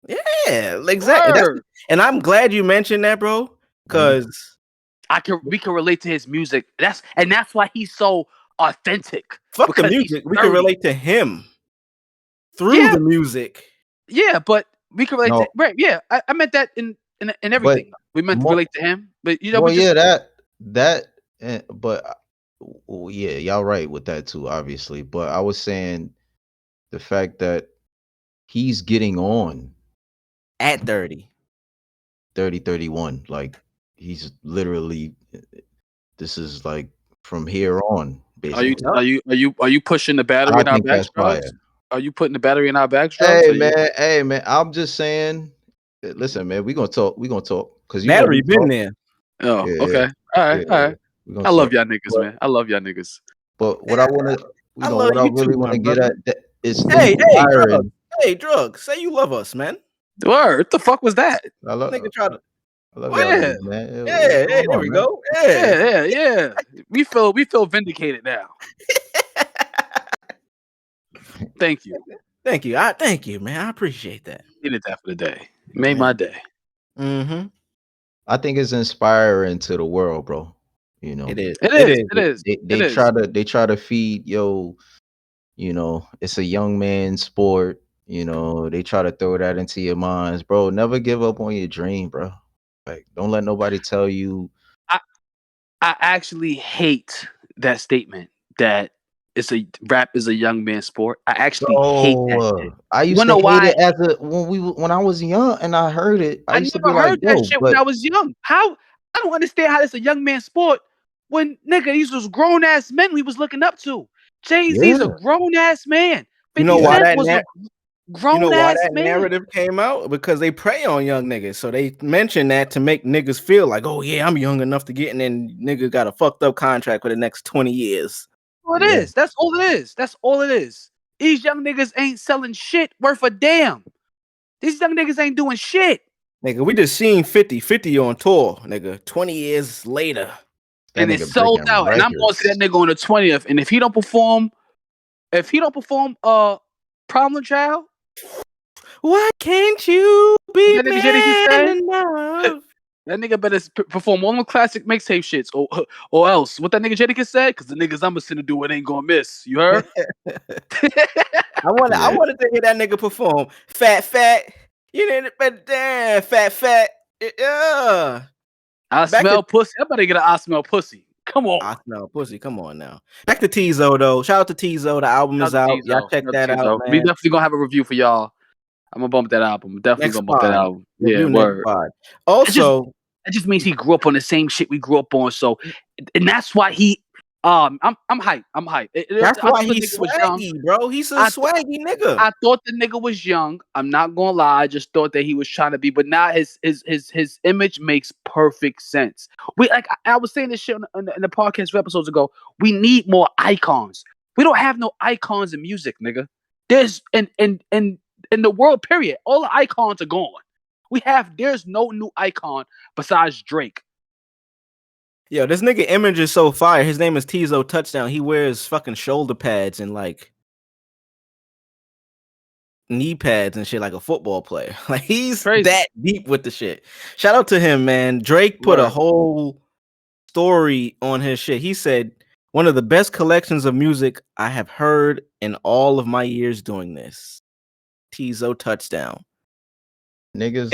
Speaker 8: Yeah, exactly. And I'm glad you mentioned that, bro, because
Speaker 2: we can relate to his music. That's why he's so authentic.
Speaker 8: Fuck the
Speaker 2: Because he's
Speaker 8: music. We can
Speaker 2: 30.
Speaker 8: relate to him through the music.
Speaker 2: Yeah, but we can relate to right. Yeah, I meant that in everything. We meant to relate to him, but you know.
Speaker 9: Well, yeah, y'all right with that too, obviously. But I was saying the fact that he's getting on
Speaker 8: at 30,
Speaker 9: 31. Like he's literally. This is like from here on. Basically.
Speaker 2: Are you pushing the battery in our bags, drugs? Are you putting the battery in our bags, drugs?
Speaker 9: Hey man, I'm just saying. Listen, man, we gonna talk. Because
Speaker 8: battery been there.
Speaker 2: Oh, yeah, okay. All right. I love y'all niggas, man. I love y'all niggas.
Speaker 9: But what I want to, what I really want to get at is
Speaker 8: inspiring. Hey, drugs. Say you love us, man.
Speaker 2: Word. What the fuck was that?
Speaker 9: I love.
Speaker 8: Nigga try to.
Speaker 9: I love y'all, man.
Speaker 8: Yeah, there we go.
Speaker 2: Yeah. We feel vindicated now. Thank you.
Speaker 8: Thank you, man. I appreciate that.
Speaker 2: Needed that for the day. Made my day.
Speaker 8: Mm-hmm.
Speaker 9: I think it's inspiring to the world, bro. You know,
Speaker 8: it is.
Speaker 9: They try to feed it's a young man's sport. They try to throw that into your minds, bro. Never give up on your dream, bro. Like, don't let nobody tell you.
Speaker 2: I actually hate that statement that rap is a young man's sport. I actually hate that shit.
Speaker 9: I used to hate it when I was young and I heard it. I used to be
Speaker 2: heard
Speaker 9: like,
Speaker 2: that shit when I was young. How? I don't understand how it's a young man's sport when nigga these was grown ass men we was looking up to. Jay-Z's a grown ass man.
Speaker 8: You know why that
Speaker 2: narrative
Speaker 8: came out? Because they prey on young niggas. So they mention that to make niggas feel like, oh yeah, I'm young enough to get, and then nigga got a fucked up contract for the next 20 years.
Speaker 2: Well, it is. That's all it is. These young niggas ain't selling shit worth a damn. These young niggas ain't doing shit.
Speaker 8: Nigga, we just seen 50 on tour, nigga. 20 years later.
Speaker 9: That
Speaker 2: And
Speaker 9: nigga
Speaker 2: it's sold
Speaker 9: breaking
Speaker 2: out. And I'm going to see that
Speaker 9: records.
Speaker 2: nigga on the 20th. And if he don't perform, Problem Child,
Speaker 8: Why can't you be
Speaker 2: that nigga Jadakiss
Speaker 8: man
Speaker 2: said,
Speaker 8: enough?
Speaker 2: that nigga better perform all them classic mixtape shits or else. What that nigga Jadakiss said, because the niggas I'm gonna do it ain't gonna miss. You heard?
Speaker 8: I
Speaker 9: Yeah.
Speaker 8: wanted to hear that nigga perform. Fat. You didn't but damn fat. Yeah.
Speaker 2: I
Speaker 8: Back
Speaker 2: smell
Speaker 8: to
Speaker 2: pussy. I better get an I smell pussy. Come on.
Speaker 8: I smell pussy. Come on now. Back to Teezo though. Shout out to Teezo. The album is out. Y'all check that out,
Speaker 2: We
Speaker 8: man.
Speaker 2: definitely gonna have a review for y'all. I'm gonna bump that album. Definitely
Speaker 8: Next
Speaker 2: gonna bump that
Speaker 8: pod.
Speaker 2: album. Yeah,
Speaker 8: Review next
Speaker 2: word.
Speaker 8: pod. Also,
Speaker 2: That just means he grew up on the same shit we grew up on. So, and that's why he. I'm hyped. I'm hyped.
Speaker 8: that's
Speaker 2: I
Speaker 8: why
Speaker 2: thought the
Speaker 8: he's
Speaker 2: nigga was young.
Speaker 8: swaggy, bro. He's a
Speaker 2: I
Speaker 8: swaggy nigga.
Speaker 2: I thought the nigga was young. I'm not gonna lie. I just thought that he was trying to be, but now his image makes perfect sense. We like I was saying this shit in the podcast episodes ago. We need more icons. We don't have no icons in music, nigga. There's in the world period, all the icons are gone. There's no new icon besides Drake.
Speaker 8: Yo, this nigga image is so fire. His name is Teezo Touchdown. He wears fucking shoulder pads and like knee pads and shit like a football player. Like he's
Speaker 2: Crazy.
Speaker 8: that deep with the shit. Shout out to him, man. Drake put a whole story on his shit. He said, one of the best collections of music I have heard in all of my years doing this. Teezo Touchdown.
Speaker 9: Niggas,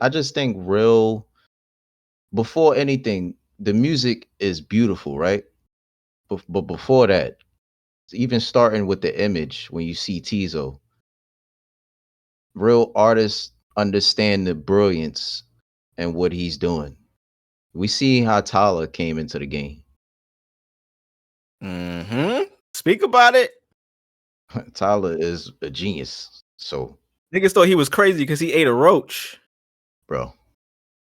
Speaker 9: I just think real, before anything, the music is beautiful, right? But before that, even starting with the image, when you see Teezo, real artists understand the brilliance and what he's doing. We see how Tyler came into the game.
Speaker 8: Speak about it.
Speaker 9: Tyler is a genius. So
Speaker 8: Niggas thought he was crazy because he ate a roach.
Speaker 9: bro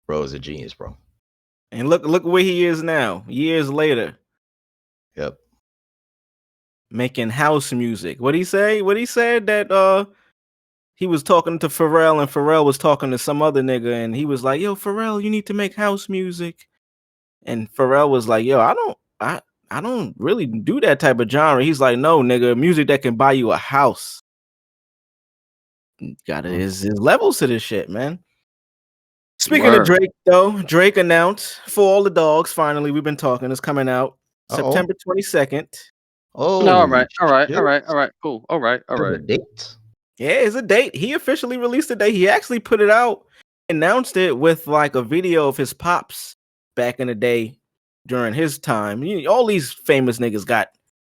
Speaker 9: is a genius, bro.
Speaker 8: And look where he is now, years later.
Speaker 9: Yep.
Speaker 8: Making house music. What'd he say? What he said that he was talking to Pharrell and Pharrell was talking to some other nigga and he was like, yo, Pharrell, you need to make house music. And Pharrell was like, yo, I don't really do that type of genre. He's like, no, nigga, music that can buy you a house. His levels to this shit, man. Speaking of Drake, though, Drake announced For All the Dogs, finally, we've been talking, it's coming out September 22nd.
Speaker 9: Oh,
Speaker 2: all right, cool. All right.
Speaker 9: A date?
Speaker 8: Yeah, it's a date. He officially released the date. He actually put it out, announced it with like a video of his pops back in the day during his time. All these famous niggas got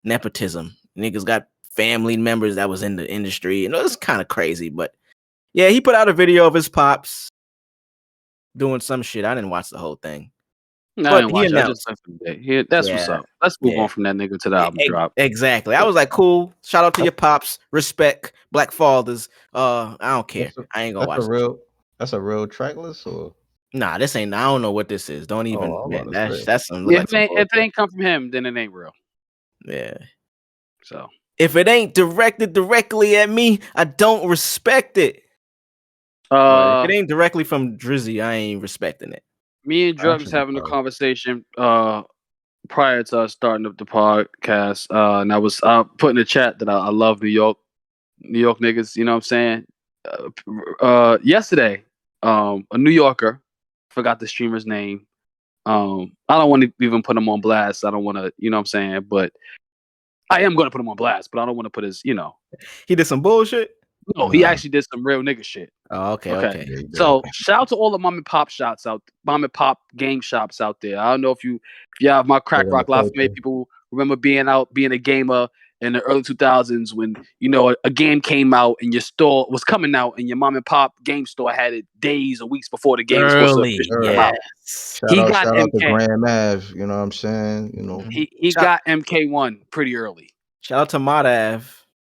Speaker 8: nepotism. Niggas got family members that was in the industry. It's kind of crazy, but yeah, he put out a video of his pops doing some shit. I didn't watch the whole thing.
Speaker 2: No, I didn't watch it. I just left the day. That's what's up. Let's move on from that nigga to the album drop.
Speaker 8: Exactly. I was like, cool. Shout out to your pops. Respect. Black fathers. I don't care. I ain't gonna watch it.
Speaker 9: That's a real track list, or
Speaker 8: nah, this ain't. I don't know what this is. Don't even. Man, that's some.
Speaker 2: If it ain't come from him, then it ain't real.
Speaker 8: Yeah.
Speaker 2: So
Speaker 8: if it ain't directed directly at me, I don't respect it. If it ain't directly from Drizzy, I ain't respecting it.
Speaker 2: Me and Drug was having a conversation prior to us starting up the podcast, and I was putting in the chat that I love New York niggas. You know what I'm saying? Yesterday, a New Yorker, forgot the streamer's name. I don't want to even put him on blast. I don't want to, you know what I'm saying? But I am going to put him on blast, but I don't want to put his,
Speaker 8: He did some bullshit?
Speaker 2: No, he actually did some real nigga shit.
Speaker 8: Oh, okay.
Speaker 2: So shout out to all the mom and pop game shops out there. I don't know if you have my Crack Rock Live made people remember being a gamer in the early 2000s when a game came out and your store was coming out and your mom and pop game store had it days or weeks before the game was supposed to come out.
Speaker 9: Shout out to Grand Ave, you know what I'm saying?
Speaker 2: He got MK1 pretty early.
Speaker 8: Shout out to Mod Ave.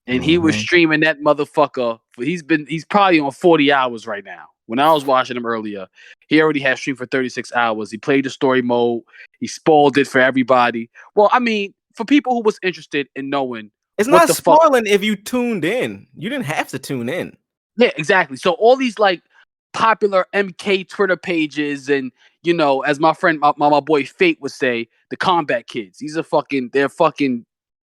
Speaker 2: And he was streaming that motherfucker. He's probably on 40 hours right now. When I was watching him earlier, he already had streamed for 36 hours. He played the story mode. He spoiled it for everybody. Well, I mean, for people who was interested in knowing
Speaker 8: It's
Speaker 2: what
Speaker 8: not
Speaker 2: the fuck.
Speaker 8: spoiling if you tuned in. You didn't have to tune in.
Speaker 2: Yeah, exactly. So all these like popular MK Twitter pages, and you know, as my friend, my boy Fate would say, the combat kids. These are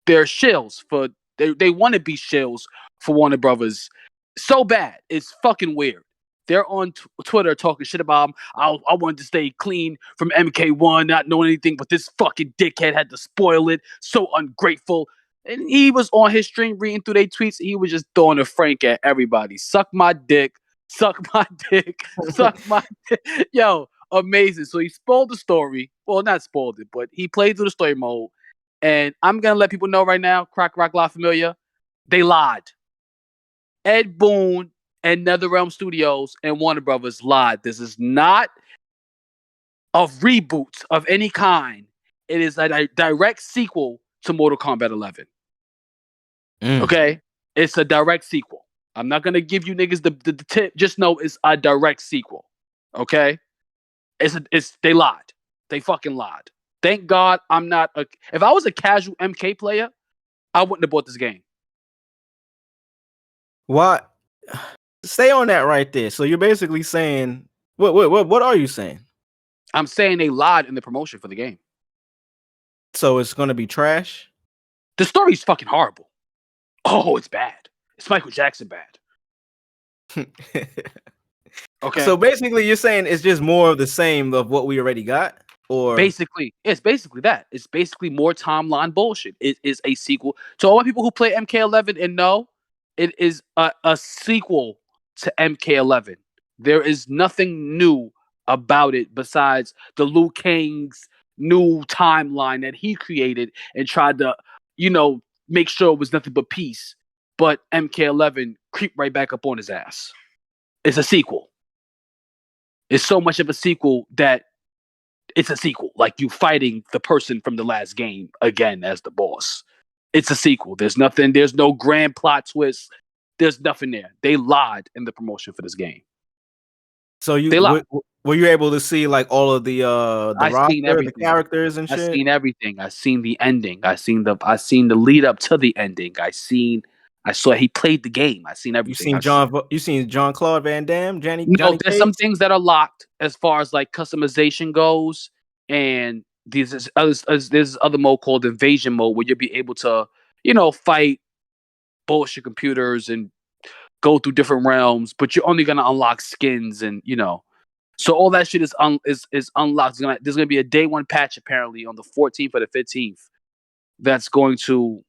Speaker 2: they're shills for they want to be shills for Warner Brothers so bad. It's fucking weird. They're on Twitter talking shit about him. I wanted to stay clean from MK1, not knowing anything, but this fucking dickhead had to spoil it. So ungrateful. And he was on his stream reading through their tweets. He was just throwing a frank at everybody. Suck my dick. Suck my dick. Suck my dick. Yo, amazing. So he spoiled the story. Well, not spoiled it, but he played through the story mode. And I'm going to let people know right now, Crack Rock La Familia, they lied. Ed Boon and NetherRealm Studios and Warner Brothers lied. This is not a reboot of any kind. It is a direct sequel to Mortal Kombat 11. Okay? It's a direct sequel. I'm not going to give you niggas the tip. Just know it's a direct sequel. Okay? They lied. They fucking lied. Thank God I'm not if I was a casual MK player, I wouldn't have bought this game.
Speaker 8: What? Stay on that right there. So you're basically saying what are you saying?
Speaker 2: I'm saying they lied in the promotion for the game.
Speaker 8: So it's gonna be trash?
Speaker 2: The story's fucking horrible. Oh, it's bad. It's Michael Jackson bad. Okay.
Speaker 8: So basically you're saying it's just more of the same of what we already got? Or
Speaker 2: basically, it's basically that. It's basically more timeline bullshit. It is a sequel. To all the people who play MK11 and know, it is a sequel to MK11. There is nothing new about it besides the Liu Kang's new timeline that he created and tried to, make sure it was nothing but peace. But MK11 creeped right back up on his ass. It's a sequel. It's so much of a sequel that it's a sequel. Like you fighting the person from the last game again as the boss. It's a sequel. There's no grand plot twist. There's nothing there. They lied in the promotion for this game.
Speaker 8: So were you able to see like all of the roster, the characters and shit?
Speaker 2: I seen everything. I seen the ending. I seen the lead up to the ending. I saw he played the game. I seen everything.
Speaker 8: You seen Jean-Claude Van Damme, Johnny
Speaker 2: there's
Speaker 8: Cage?
Speaker 2: some things that are locked as far as like customization goes, and there's other mode called invasion mode where you'll be able to, fight bullshit computers and go through different realms, but you're only gonna unlock skins and so all that shit is unlocked. There's gonna be a day one patch apparently on the 14th or the 15th that's going to,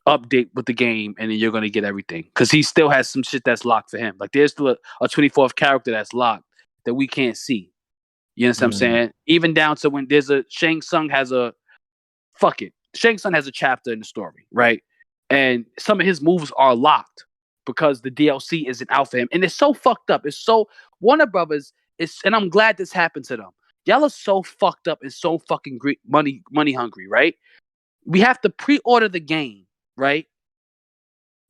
Speaker 2: update with the game, and then you're gonna get everything because he still has some shit that's locked for him. Like there's still a 24th character that's locked that we can't see. You understand what I'm saying? Even down to when there's Shang Tsung has a chapter in the story, right? And some of his moves are locked because the DLC isn't out for him, and it's so fucked up. It's so Warner Brothers and I'm glad this happened to them. Y'all are so fucked up and so fucking money hungry, right? We have to pre-order the game, right,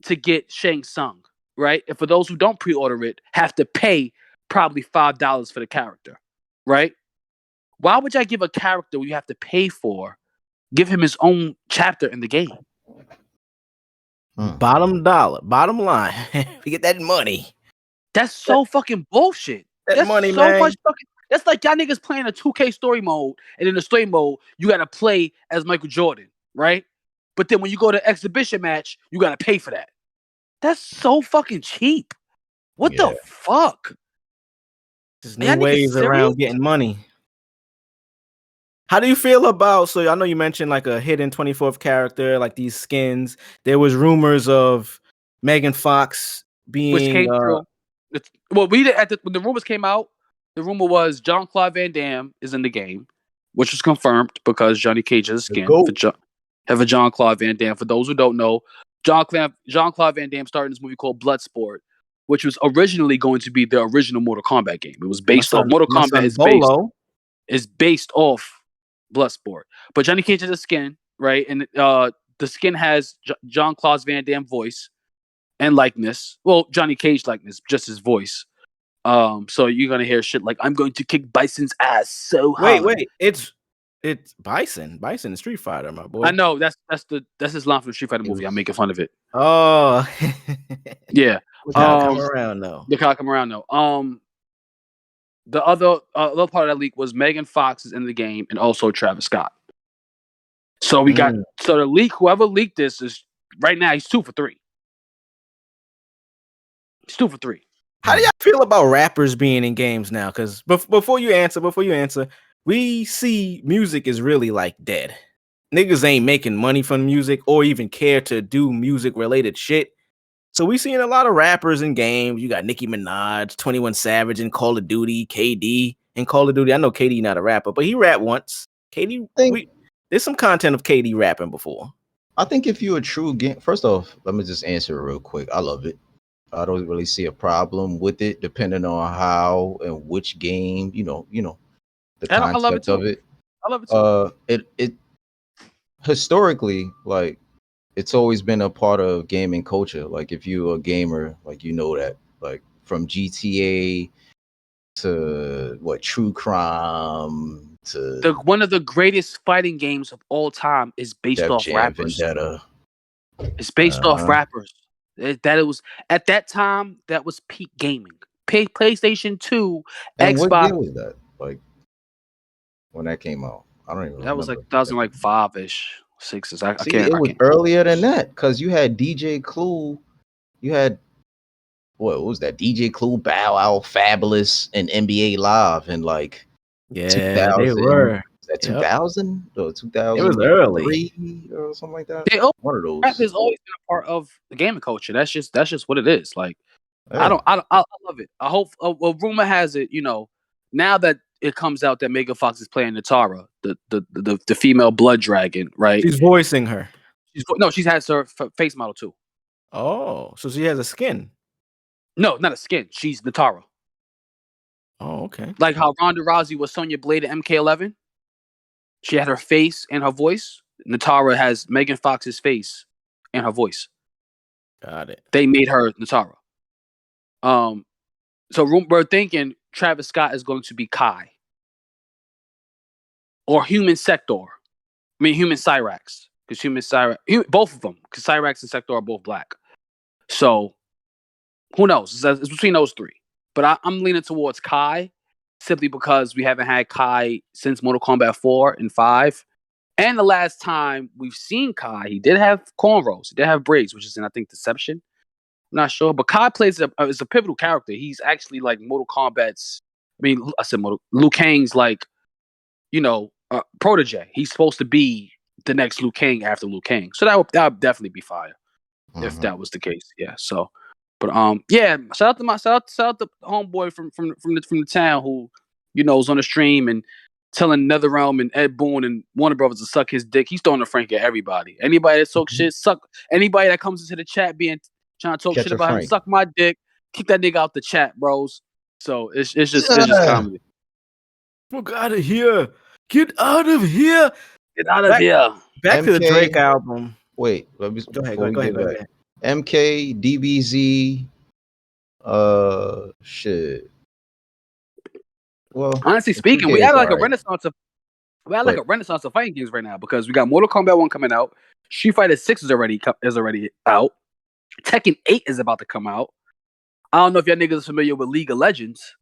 Speaker 2: to get Shang Tsung, right? And for those who don't pre-order it, have to pay probably $5 for the character, right? Why would I give a character you have to pay for, give him his own chapter in the game?
Speaker 8: Bottom line, we get that money.
Speaker 2: That's so fucking bullshit. That's
Speaker 8: money,
Speaker 2: so
Speaker 8: man.
Speaker 2: much fucking. That's like y'all niggas playing a 2K story mode, and in the story mode, you gotta play as Michael Jordan, right? But then when you go to exhibition match, you gotta pay for that. That's so fucking cheap. What the fuck?
Speaker 8: There's new ways around getting money. How do you feel about? So I know you mentioned like a hidden 24th character, like these skins. There was rumors of Megan Fox being.
Speaker 2: Which came true. Well, when the rumors came out, the rumor was Jean-Claude Van Damme is in the game, which was confirmed because Johnny Cage has a skin have a Jean-Claude Van Damme. For those who don't know, Jean-Claude Van Damme started in this movie called Bloodsport, which was originally going to be the original Mortal Kombat game. It was based off Mortal Kombat is based off Bloodsport. But Johnny Cage has a skin, right? And the skin has Jean-Claude Van Damme voice and likeness. Well, Johnny Cage likeness, just his voice. So you're gonna hear shit like, "I'm going to kick Bison's ass so hard."
Speaker 8: Wait, it's It's Bison. Bison is Street Fighter, my boy.
Speaker 2: I know that's his line from the Street Fighter movie. I'm
Speaker 9: was-
Speaker 2: making fun of it.
Speaker 8: Oh,
Speaker 2: Yeah.
Speaker 8: gotta come around though.
Speaker 2: The cock come around though. The other part of that leak was Megan Fox is in the game and also Travis Scott. So we got the leak. Whoever leaked this is right now. He's 2 for 3. He's 2 for 3.
Speaker 8: How do y'all feel about rappers being in games now? Because before you answer, we see music is really like dead. Niggas ain't making money from music or even care to do music related shit. So we seeing a lot of rappers in games. You got Nicki Minaj, 21 Savage in Call of Duty, KD in Call of Duty. I know KD not a rapper, but he rapped once. There's some content of KD rapping before.
Speaker 9: I think if you're a true game, first off, let me just answer it real quick. I love it. I don't really see a problem with it, depending on how and which game, the
Speaker 2: I love it
Speaker 9: concept
Speaker 2: too.
Speaker 9: of it.
Speaker 2: I love it too.
Speaker 9: It historically, like, it's always been a part of gaming culture. Like, if you're a gamer, like, you know that, like, from GTA to True Crime to
Speaker 2: One of the greatest fighting games of all time is based
Speaker 9: Def
Speaker 2: off
Speaker 9: Jam
Speaker 2: rappers.
Speaker 9: Vendetta.
Speaker 2: It's based off rappers. It was at that time that was peak gaming. PlayStation 2,
Speaker 9: And what
Speaker 2: Xbox.
Speaker 9: year was that? Like, when that came out? I don't even
Speaker 2: That was
Speaker 9: remember.
Speaker 2: 2005-ish, 6s. I
Speaker 9: See,
Speaker 2: can't.
Speaker 9: it was earlier than that because you had DJ Clue. You had what was that? DJ Clue, Bow Wow, Fabulous, and NBA Live in like 2000.
Speaker 8: They were.
Speaker 9: Was that 2000 or 2000?
Speaker 8: It was early
Speaker 9: or something like that.
Speaker 2: One
Speaker 9: of those.
Speaker 2: Rap has always been a part of the gaming culture. That's just what it is. Like,
Speaker 9: Yeah.
Speaker 2: I love it. I hope. Rumor has it, now that it comes out that Megan Fox is playing Natara, the female blood dragon, right?
Speaker 8: She's voicing her.
Speaker 2: She's had her face model too.
Speaker 8: Oh, so she has a skin.
Speaker 2: No, not a skin. She's Natara.
Speaker 8: Oh, okay.
Speaker 2: Like how Ronda Rousey was Sonya Blade at MK11. She had her face and her voice. Natara has Megan Fox's face and her voice.
Speaker 8: Got it.
Speaker 2: They made her Natara. So we're thinking Travis Scott is going to be Kai. Or Human Sector. I mean, Human Cyrax. Because both of them. Because Cyrax and Sector are both black. So, who knows? It's between those three. But I'm leaning towards Kai. Simply because we haven't had Kai since Mortal Kombat 4 and 5. And the last time we've seen Kai, he did have cornrows. He did have braids, which is in, I think, Deception. I'm not sure. But Kai plays is a pivotal character. He's actually like Mortal Kombat's... Liu Kang's like, protege. He's supposed to be the next Liu Kang after Liu Kang. So that would definitely be fire if that was the case. Yeah. So, but shout out to homeboy from the town who was on the stream and telling NetherRealm and Ed Boon and Warner Brothers to suck his dick. He's throwing a frank at everybody. Anybody that talks shit, suck. Anybody that comes into the chat trying to talk
Speaker 9: Catch
Speaker 2: shit
Speaker 9: a
Speaker 2: about him,
Speaker 9: Frank.
Speaker 2: suck my dick. Kick that nigga out the chat, bros. So it's just comedy.
Speaker 8: Get out of here! Get out of here!
Speaker 2: Get out of here!
Speaker 8: Back to the
Speaker 9: MK.
Speaker 8: Drake album.
Speaker 9: Wait, let me
Speaker 8: Go ahead.
Speaker 9: before we get back. MK, DBZ, shit. Well,
Speaker 2: Honestly speaking,
Speaker 9: 2K
Speaker 2: we
Speaker 9: is
Speaker 2: have like a
Speaker 9: alright.
Speaker 2: renaissance of fighting games right now because we got Mortal Kombat 1 coming out, Street Fighter 6 is already out, Tekken 8 is about to come out. I don't know if y'all niggas are familiar with League of Legends,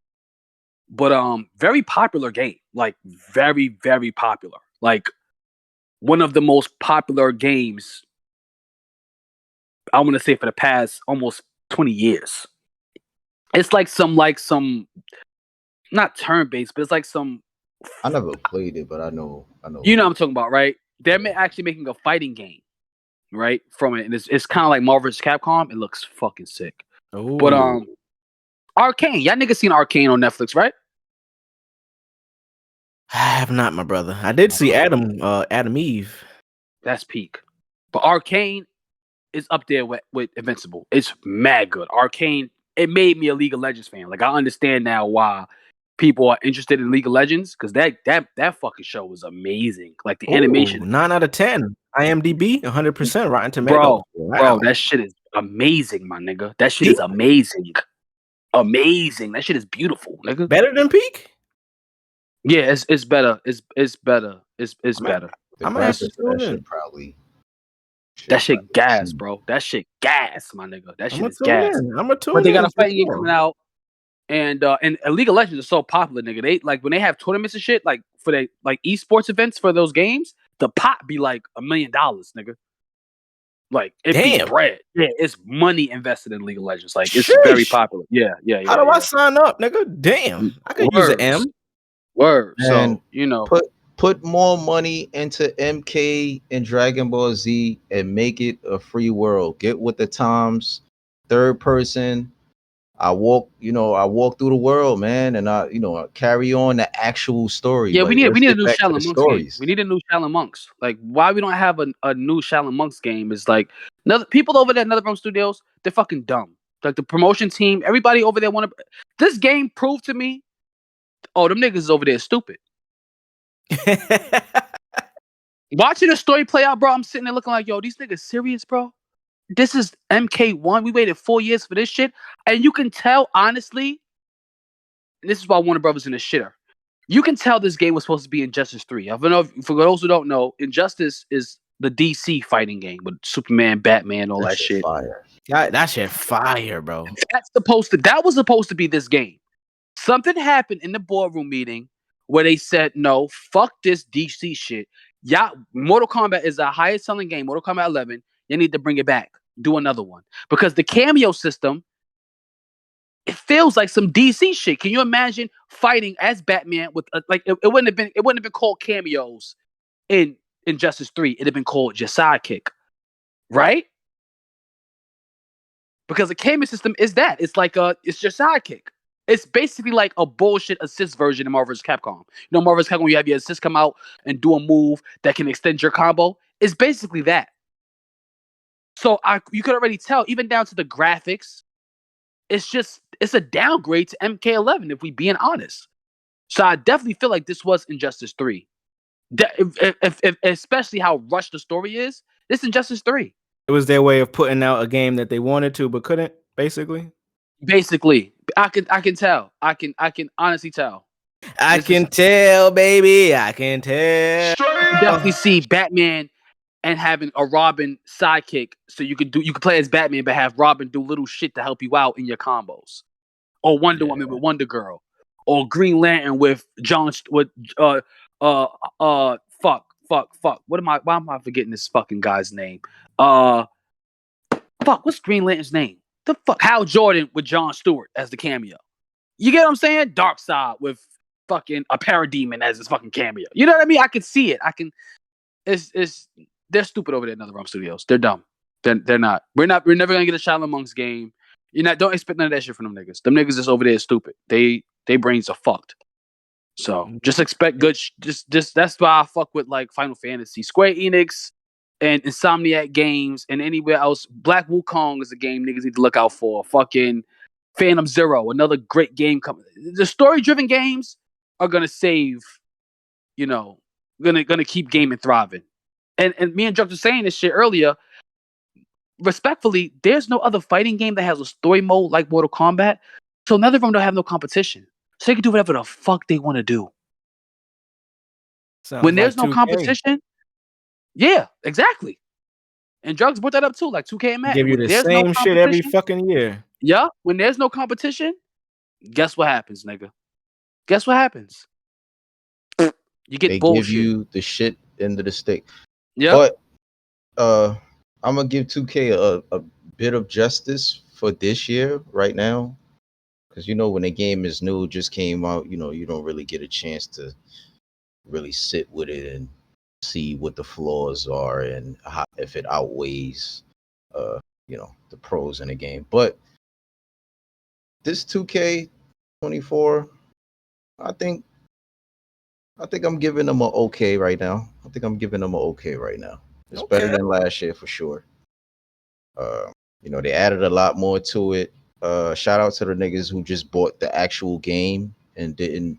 Speaker 2: but very popular game, like very very popular, like one of the most popular games. I want to say for the past almost 20 years. It's like some not turn-based, but it's like some.
Speaker 9: I never played it, but I know.
Speaker 2: You know what I'm talking about, right? They're actually making a fighting game, right, from it, and it's kind of like Marvel vs. Capcom. It looks fucking sick.
Speaker 8: Ooh.
Speaker 2: But Arcane, y'all niggas seen Arcane on Netflix, right?
Speaker 8: I have not, my brother. I did see Adam Eve.
Speaker 2: That's peak. But Arcane is up there with Invincible. It's mad good. Arcane, it made me a League of Legends fan. Like I understand now why people are interested in League of Legends because that fucking show was amazing. Like the animation,
Speaker 8: 9 out of 10. IMDb, 100% Rotten Tomatoes.
Speaker 2: bro.
Speaker 8: Wow.
Speaker 2: Bro, that shit is amazing, my nigga. That shit is amazing. Amazing. That shit is beautiful, nigga.
Speaker 8: Better than Peak?
Speaker 2: Yeah, it's better. It's better. It's better.
Speaker 9: The
Speaker 8: I'm gonna have to
Speaker 9: graphics for that
Speaker 8: tune in.
Speaker 9: shit probably.
Speaker 2: That shit
Speaker 9: probably
Speaker 2: gas,
Speaker 9: insane.
Speaker 2: bro. That shit gas, my nigga. That
Speaker 8: I'm
Speaker 2: shit
Speaker 8: gonna
Speaker 2: is
Speaker 8: tune
Speaker 2: gas.
Speaker 8: in. I'm gonna tune in.
Speaker 2: But they got a
Speaker 8: for
Speaker 2: fighting game
Speaker 8: sure.
Speaker 2: coming out, and League of Legends is so popular, nigga. They like when they have tournaments and shit, like for they like esports events for those games, the pot be like $1 million, nigga. Like it be
Speaker 8: Damn.
Speaker 2: bread. Yeah, it's money invested in League of Legends. Like it's very
Speaker 8: Sheesh.
Speaker 2: popular. Yeah.
Speaker 8: How do I sign up, nigga? Damn, I could use an M.
Speaker 2: Word.
Speaker 9: And
Speaker 2: So you know,
Speaker 9: put more money into MK and Dragon Ball Z and make it a free world. Get with the times. Third person. I walk through the world, man, and I carry on the actual story.
Speaker 2: yeah, we
Speaker 9: Like, let's
Speaker 2: need a
Speaker 9: get
Speaker 2: new
Speaker 9: back to the
Speaker 2: Shaolin Monks game.
Speaker 9: stories.
Speaker 2: We need a new Shaolin Monks. Like why we don't have a new Shaolin Monks game is like people over there at NetherRealm Studios, they're fucking dumb. Like the promotion team, everybody over there want to. This game proved to me, oh, them niggas is over there stupid. Watching the story play out, bro, I'm sitting there looking like, yo, these niggas serious, bro? This is MK1. We waited 4 years for this shit. And you can tell, honestly, and this is why Warner Brothers in the shitter. You can tell this game was supposed to be Injustice 3. I don't know for those who don't know, Injustice is the DC fighting game with Superman, Batman, all that shit.
Speaker 9: Fire.
Speaker 8: That shit fire, bro.
Speaker 2: That was supposed to be this game. Something happened in the boardroom meeting where they said, no, fuck this DC shit. Yeah, Mortal Kombat is the highest selling game, Mortal Kombat 11. You need to bring it back. Do another one. Because the cameo system, it feels like some DC shit. Can you imagine fighting as Batman with it wouldn't have been called cameos in Injustice 3. It'd have been called your sidekick. Right? Because the cameo system is that. It's like it's your sidekick. It's basically like a bullshit assist version of Marvel vs. Capcom. You know, Marvel vs. Capcom, you have your assist come out and do a move that can extend your combo. It's basically that. So you could already tell, even down to the graphics, it's a downgrade to MK11, if we being honest. So I definitely feel like this was Injustice 3. If especially how rushed the story is, this Injustice 3.
Speaker 8: It was their way of putting out a game that they wanted to but couldn't, basically.
Speaker 2: Basically, I can tell. I can honestly tell.
Speaker 8: I can tell, baby. I can tell.
Speaker 2: You definitely see Batman and having a Robin sidekick, so you could play as Batman, but have Robin do little shit to help you out in your combos, or Wonder Woman with Wonder Girl, or Green Lantern with fuck. Why am I forgetting this fucking guy's name? Fuck, what's Green Lantern's name? The fuck, Hal Jordan with Jon Stewart as the cameo. You get what I'm saying? Darkseid with fucking a Parademon as his fucking cameo. You know what I mean? I can see it. They're stupid over there at NetherRealm Studios. They're dumb. They're not. We're never gonna get a Shaolin Monks game. Don't expect none of that shit from them niggas. Them niggas is over there stupid. They brains are fucked. So just expect good. Just that's why I fuck with like Final Fantasy, Square Enix, and Insomniac Games, and anywhere else. Black Wukong is a game niggas need to look out for. Fucking Phantom Zero, another great game coming. The story-driven games are gonna save. Gonna keep gaming thriving. And me and Drugs were saying this shit earlier. Respectfully, there's no other fighting game that has a story mode like Mortal Kombat. So none of them don't have no competition. So they can do whatever the fuck they want to do.
Speaker 8: Sounds
Speaker 2: when there's
Speaker 8: like
Speaker 2: no
Speaker 8: 2K.
Speaker 2: competition, yeah, exactly. And Drugs brought that up too, like 2K and Madden.
Speaker 8: Give you the same shit every fucking year.
Speaker 2: Yeah, when there's no competition, guess what happens, nigga? Guess what happens? You get bullshit.
Speaker 9: Give you the shit end of the stick.
Speaker 2: Yeah.
Speaker 9: But I'm gonna give 2K a bit of justice for this year right now, because when the game is new, just came out, you don't really get a chance to really sit with it and see what the flaws are and if it outweighs the pros in the game. But this 2K24, I think I'm giving them an okay right now. It's better than last year for sure. They added a lot more to it. Shout out to the niggas who just bought the actual game and didn't,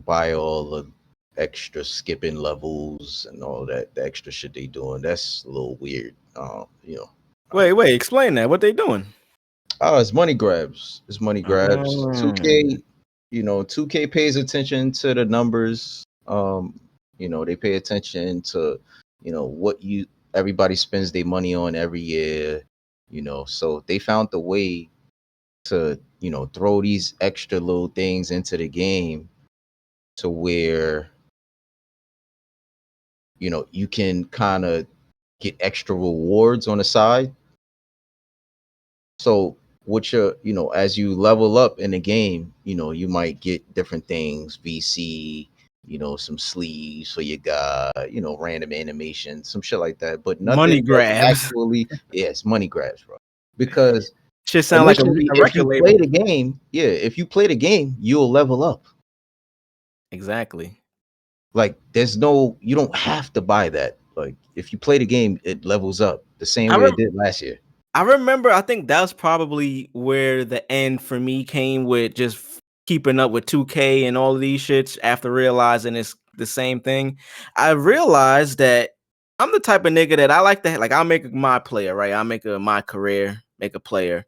Speaker 9: buy all the extra skipping levels and all that, the extra shit they doing. That's a little weird.
Speaker 8: Wait, explain that. What they doing?
Speaker 9: Oh, it's money grabs. 2K you know, 2K pays attention to the numbers. You know, they pay attention to, you know, what everybody spends their money on every year. You know, so they found the way to, you know, throw these extra little things into the game to where, you know, you can kind of get extra rewards on the side. So what you know, as you level up in the game, you know, you might get different things, VC, you know, some sleeves for your guy, you know, random animation, some shit like that. But
Speaker 8: Money
Speaker 9: nothing that's
Speaker 8: grabs.
Speaker 9: actually, yes, money grabs, bro. Because
Speaker 8: Shit sound like
Speaker 9: initially,
Speaker 8: a
Speaker 9: if you
Speaker 8: record
Speaker 9: play
Speaker 8: label.
Speaker 9: the game, if you play the game, you'll level up.
Speaker 8: Exactly.
Speaker 9: Like you don't have to buy that. Like if you play the game, it levels up the same way it did last year.
Speaker 8: I remember, I think that was probably where the end for me came with just keeping up with 2K and all of these shits after realizing it's the same thing. I realized that I'm the type of nigga that I like to, like, I'll make my player, right? I'll make my career, make a player.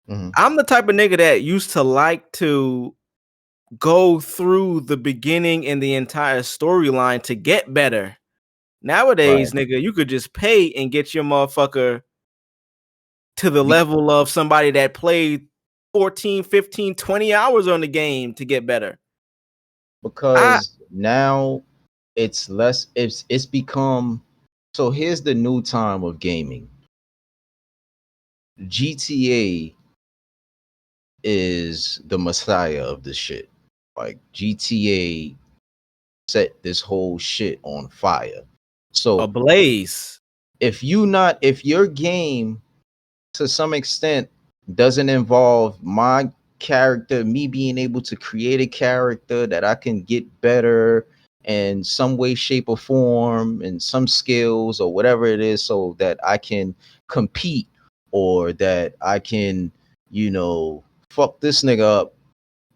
Speaker 9: Mhm.
Speaker 8: I'm the type of nigga that used to like to go through the beginning and the entire storyline to get better. Nowadays, nigga, you could just pay and get your motherfucker to the level of somebody that played 14, 15, 20 hours on the game to get better.
Speaker 9: Because now it's less, it's become, so here's the new time of gaming. GTA is the messiah of this shit. Like GTA set this whole shit on fire. So
Speaker 8: ablaze.
Speaker 9: If your game to some extent doesn't involve my character, me being able to create a character that I can get better in some way, shape, or form, and some skills or whatever it is, so that I can compete or that I can, you know, fuck this nigga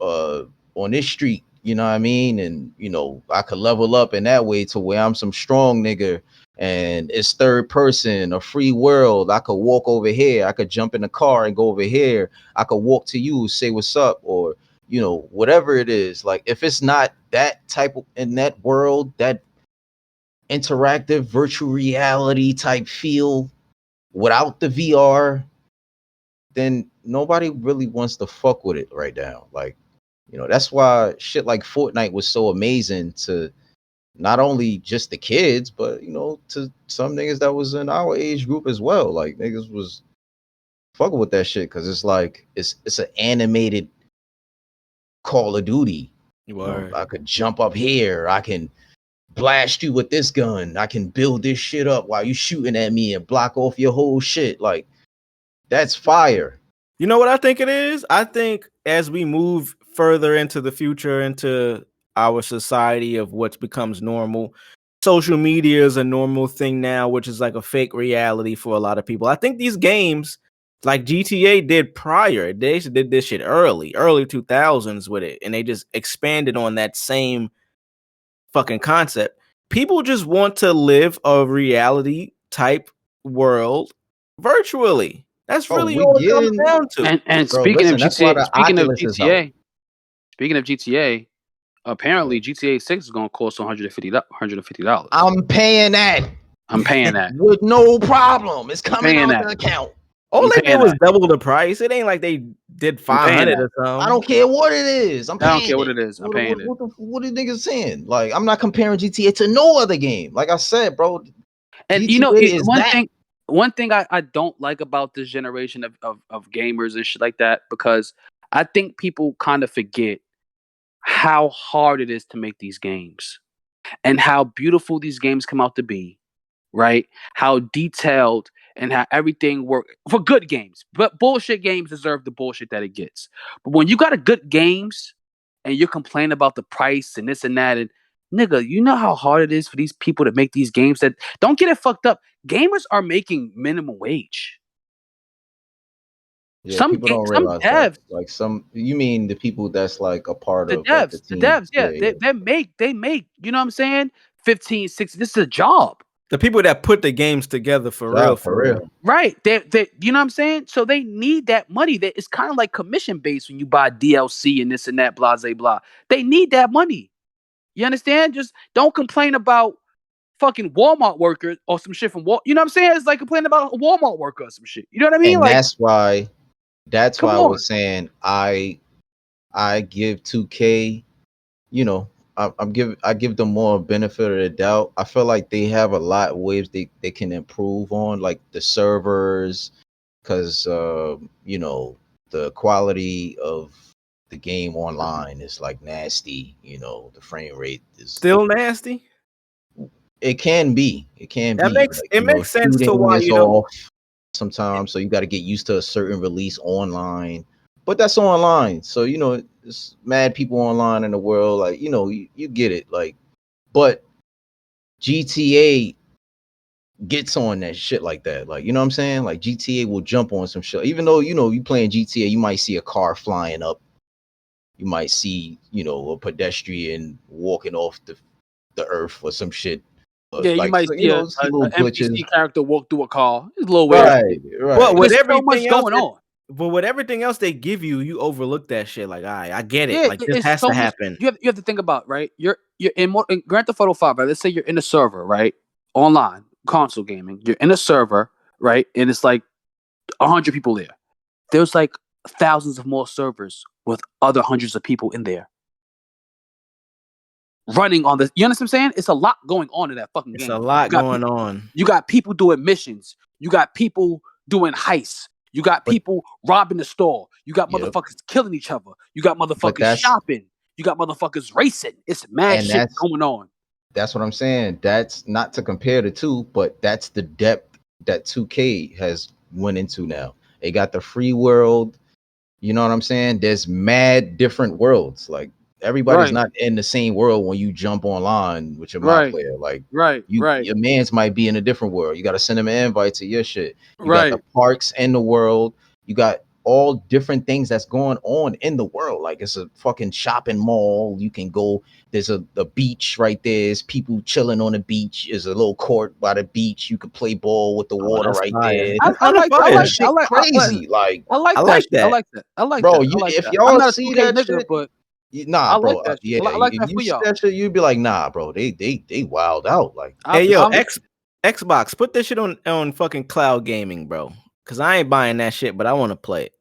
Speaker 9: up on this street, you know what I mean? And you know, I could level up in that way to where I'm some strong nigga and it's third person, a free world. I could walk over here, I could jump in the car and go over here, I could walk to you, say what's up, or you know, whatever it is. Like if it's not that type of in that world, that interactive virtual reality type feel without the VR, then nobody really wants to fuck with it right now. Like, you know, that's why shit like Fortnite was so amazing to not only just the kids, but you know, to some niggas that was in our age group as well. Like niggas was fucking with that shit because it's like it's an animated Call of Duty. You know, I could jump up here, I can blast you with this gun, I can build this shit up while you shooting at me and block off your whole shit. Like that's fire.
Speaker 8: You know what I think it is? I think as we move further into the future, into our society of what becomes normal, social media is a normal thing now, which is like a fake reality for a lot of people. I think these games, like GTA did prior, they did this shit early 2000s with it, and they just expanded on that same fucking concept. People just want to live a reality type world virtually. That's really all it comes down to.
Speaker 2: And
Speaker 9: Bro,
Speaker 2: speaking
Speaker 9: listen,
Speaker 2: of
Speaker 9: that's why
Speaker 2: GTA,
Speaker 9: the Oculus is out.
Speaker 2: speaking of GTA, apparently GTA 6 is going to cost $150.
Speaker 9: I'm paying that.
Speaker 2: I'm paying that
Speaker 9: with no problem. It's coming out the account.
Speaker 8: All they did was double the price. It ain't like they did 500 or something.
Speaker 9: I don't care what it is. I'm paying
Speaker 2: I don't care what it is. I'm paying it.
Speaker 9: What are niggas saying? Like, I'm not comparing GTA to no other game. Like I said, bro.
Speaker 2: And
Speaker 9: GTA
Speaker 2: you know,
Speaker 9: is
Speaker 2: one thing I don't like about this generation of gamers and shit like that, because I think people kind of forget how hard it is to make these games and how beautiful these games come out to be, right? How detailed and how everything works for good games. But bullshit games deserve the bullshit that it gets. But when you got a good games and you're complaining about the price and this and that, and nigga, you know how hard it is for these people to make these games. That don't get it fucked up. Gamers are making minimum wage.
Speaker 9: Yeah, people don't realize
Speaker 2: devs,
Speaker 9: that. Like you mean the people that's like a part
Speaker 2: the
Speaker 9: of like the
Speaker 2: devs,
Speaker 9: team.
Speaker 2: yeah, they make, you know what I'm saying? 15, 16. This is a job.
Speaker 8: The people that put the games together for real.
Speaker 2: Right. They you know what I'm saying? So they need that money. It's kind of like commission based when you buy DLC and this and that, blah, blah, blah. They need that money. You understand? Just don't complain about fucking Walmart workers or some shit from Walmart. You know what I'm saying? It's like complaining about a Walmart worker or some shit. You know what I mean?
Speaker 9: And
Speaker 2: Like,
Speaker 9: that's why I
Speaker 2: on.
Speaker 9: was saying I give 2K, you know, I give them more benefit of the doubt. I feel like they have a lot of ways they can improve on, like the servers, because you know, the quality of the game online is like nasty. You know, the frame rate is
Speaker 8: Still nasty.
Speaker 9: It can be.
Speaker 8: That makes
Speaker 9: like,
Speaker 8: it makes sense to
Speaker 9: shooting
Speaker 8: why
Speaker 9: is
Speaker 8: you don't.
Speaker 9: off sometimes, so you got to get used to a certain release online. But that's online, so you know, it's mad people online in the world. Like, you know, you get it. Like, but GTA gets on that shit like that. Like, you know what I'm saying? Like, GTA will jump on some shit. Even though, you know, you playing GTA, you might see a car flying up. You might see, you know, a pedestrian walking off the earth or some shit.
Speaker 2: yeah, you
Speaker 9: Like,
Speaker 2: might
Speaker 9: so,
Speaker 2: see
Speaker 9: you know,
Speaker 2: an
Speaker 9: see little glitches.
Speaker 2: NPC character walk through a car. It's a little weird.
Speaker 9: Right.
Speaker 8: But with
Speaker 2: There's so
Speaker 8: everything
Speaker 2: much
Speaker 8: else
Speaker 2: going on.
Speaker 8: But with everything else they give you, you overlook that shit. Like, all right, I get it.
Speaker 2: Yeah,
Speaker 8: Like, this
Speaker 2: it's
Speaker 8: has
Speaker 2: so
Speaker 8: to
Speaker 2: much.
Speaker 8: happen.
Speaker 2: You have to think about, right? You're in Grand Theft Auto 5, right? Let's say you're in a server, right? Online, console gaming. You're in a server, right? And it's like 100 people there. There's like thousands of more servers with other hundreds of people in there running on this. You understand what I'm saying? It's a lot going on in that fucking game.
Speaker 8: It's a lot going on.
Speaker 2: You got people doing missions. You got people doing heists. You got people robbing the store. You got motherfuckers killing each other. You got motherfuckers shopping. You got motherfuckers racing. It's mad shit going on.
Speaker 9: That's what I'm saying. That's not to compare the two, but that's the depth that 2K has went into now. They got the free world. You know what I'm saying? There's mad different worlds. Like, everybody's not in the same world when you jump online with your mod player. Like, your mans might be in a different world. You got to send them an invite to your shit. You got the parks in the world. You got all different things that's going on in the world. Like, it's a fucking shopping mall. You can go. There's the beach right there. There's people chilling on the beach. There's a little court by the beach. You could play ball with the water right there.
Speaker 2: I like
Speaker 9: crazy.
Speaker 2: I like that.
Speaker 9: Bro, if y'all see that shit,
Speaker 2: but
Speaker 9: nah, bro.
Speaker 2: Like
Speaker 9: Yeah,
Speaker 2: I like that
Speaker 9: you
Speaker 2: for
Speaker 9: see
Speaker 2: y'all.
Speaker 9: that shit, you'd be like, nah, bro. They wild out. Like,
Speaker 8: hey, yo, Xbox, put this shit on fucking cloud gaming, bro. Cause I ain't buying that shit, but I want to play it.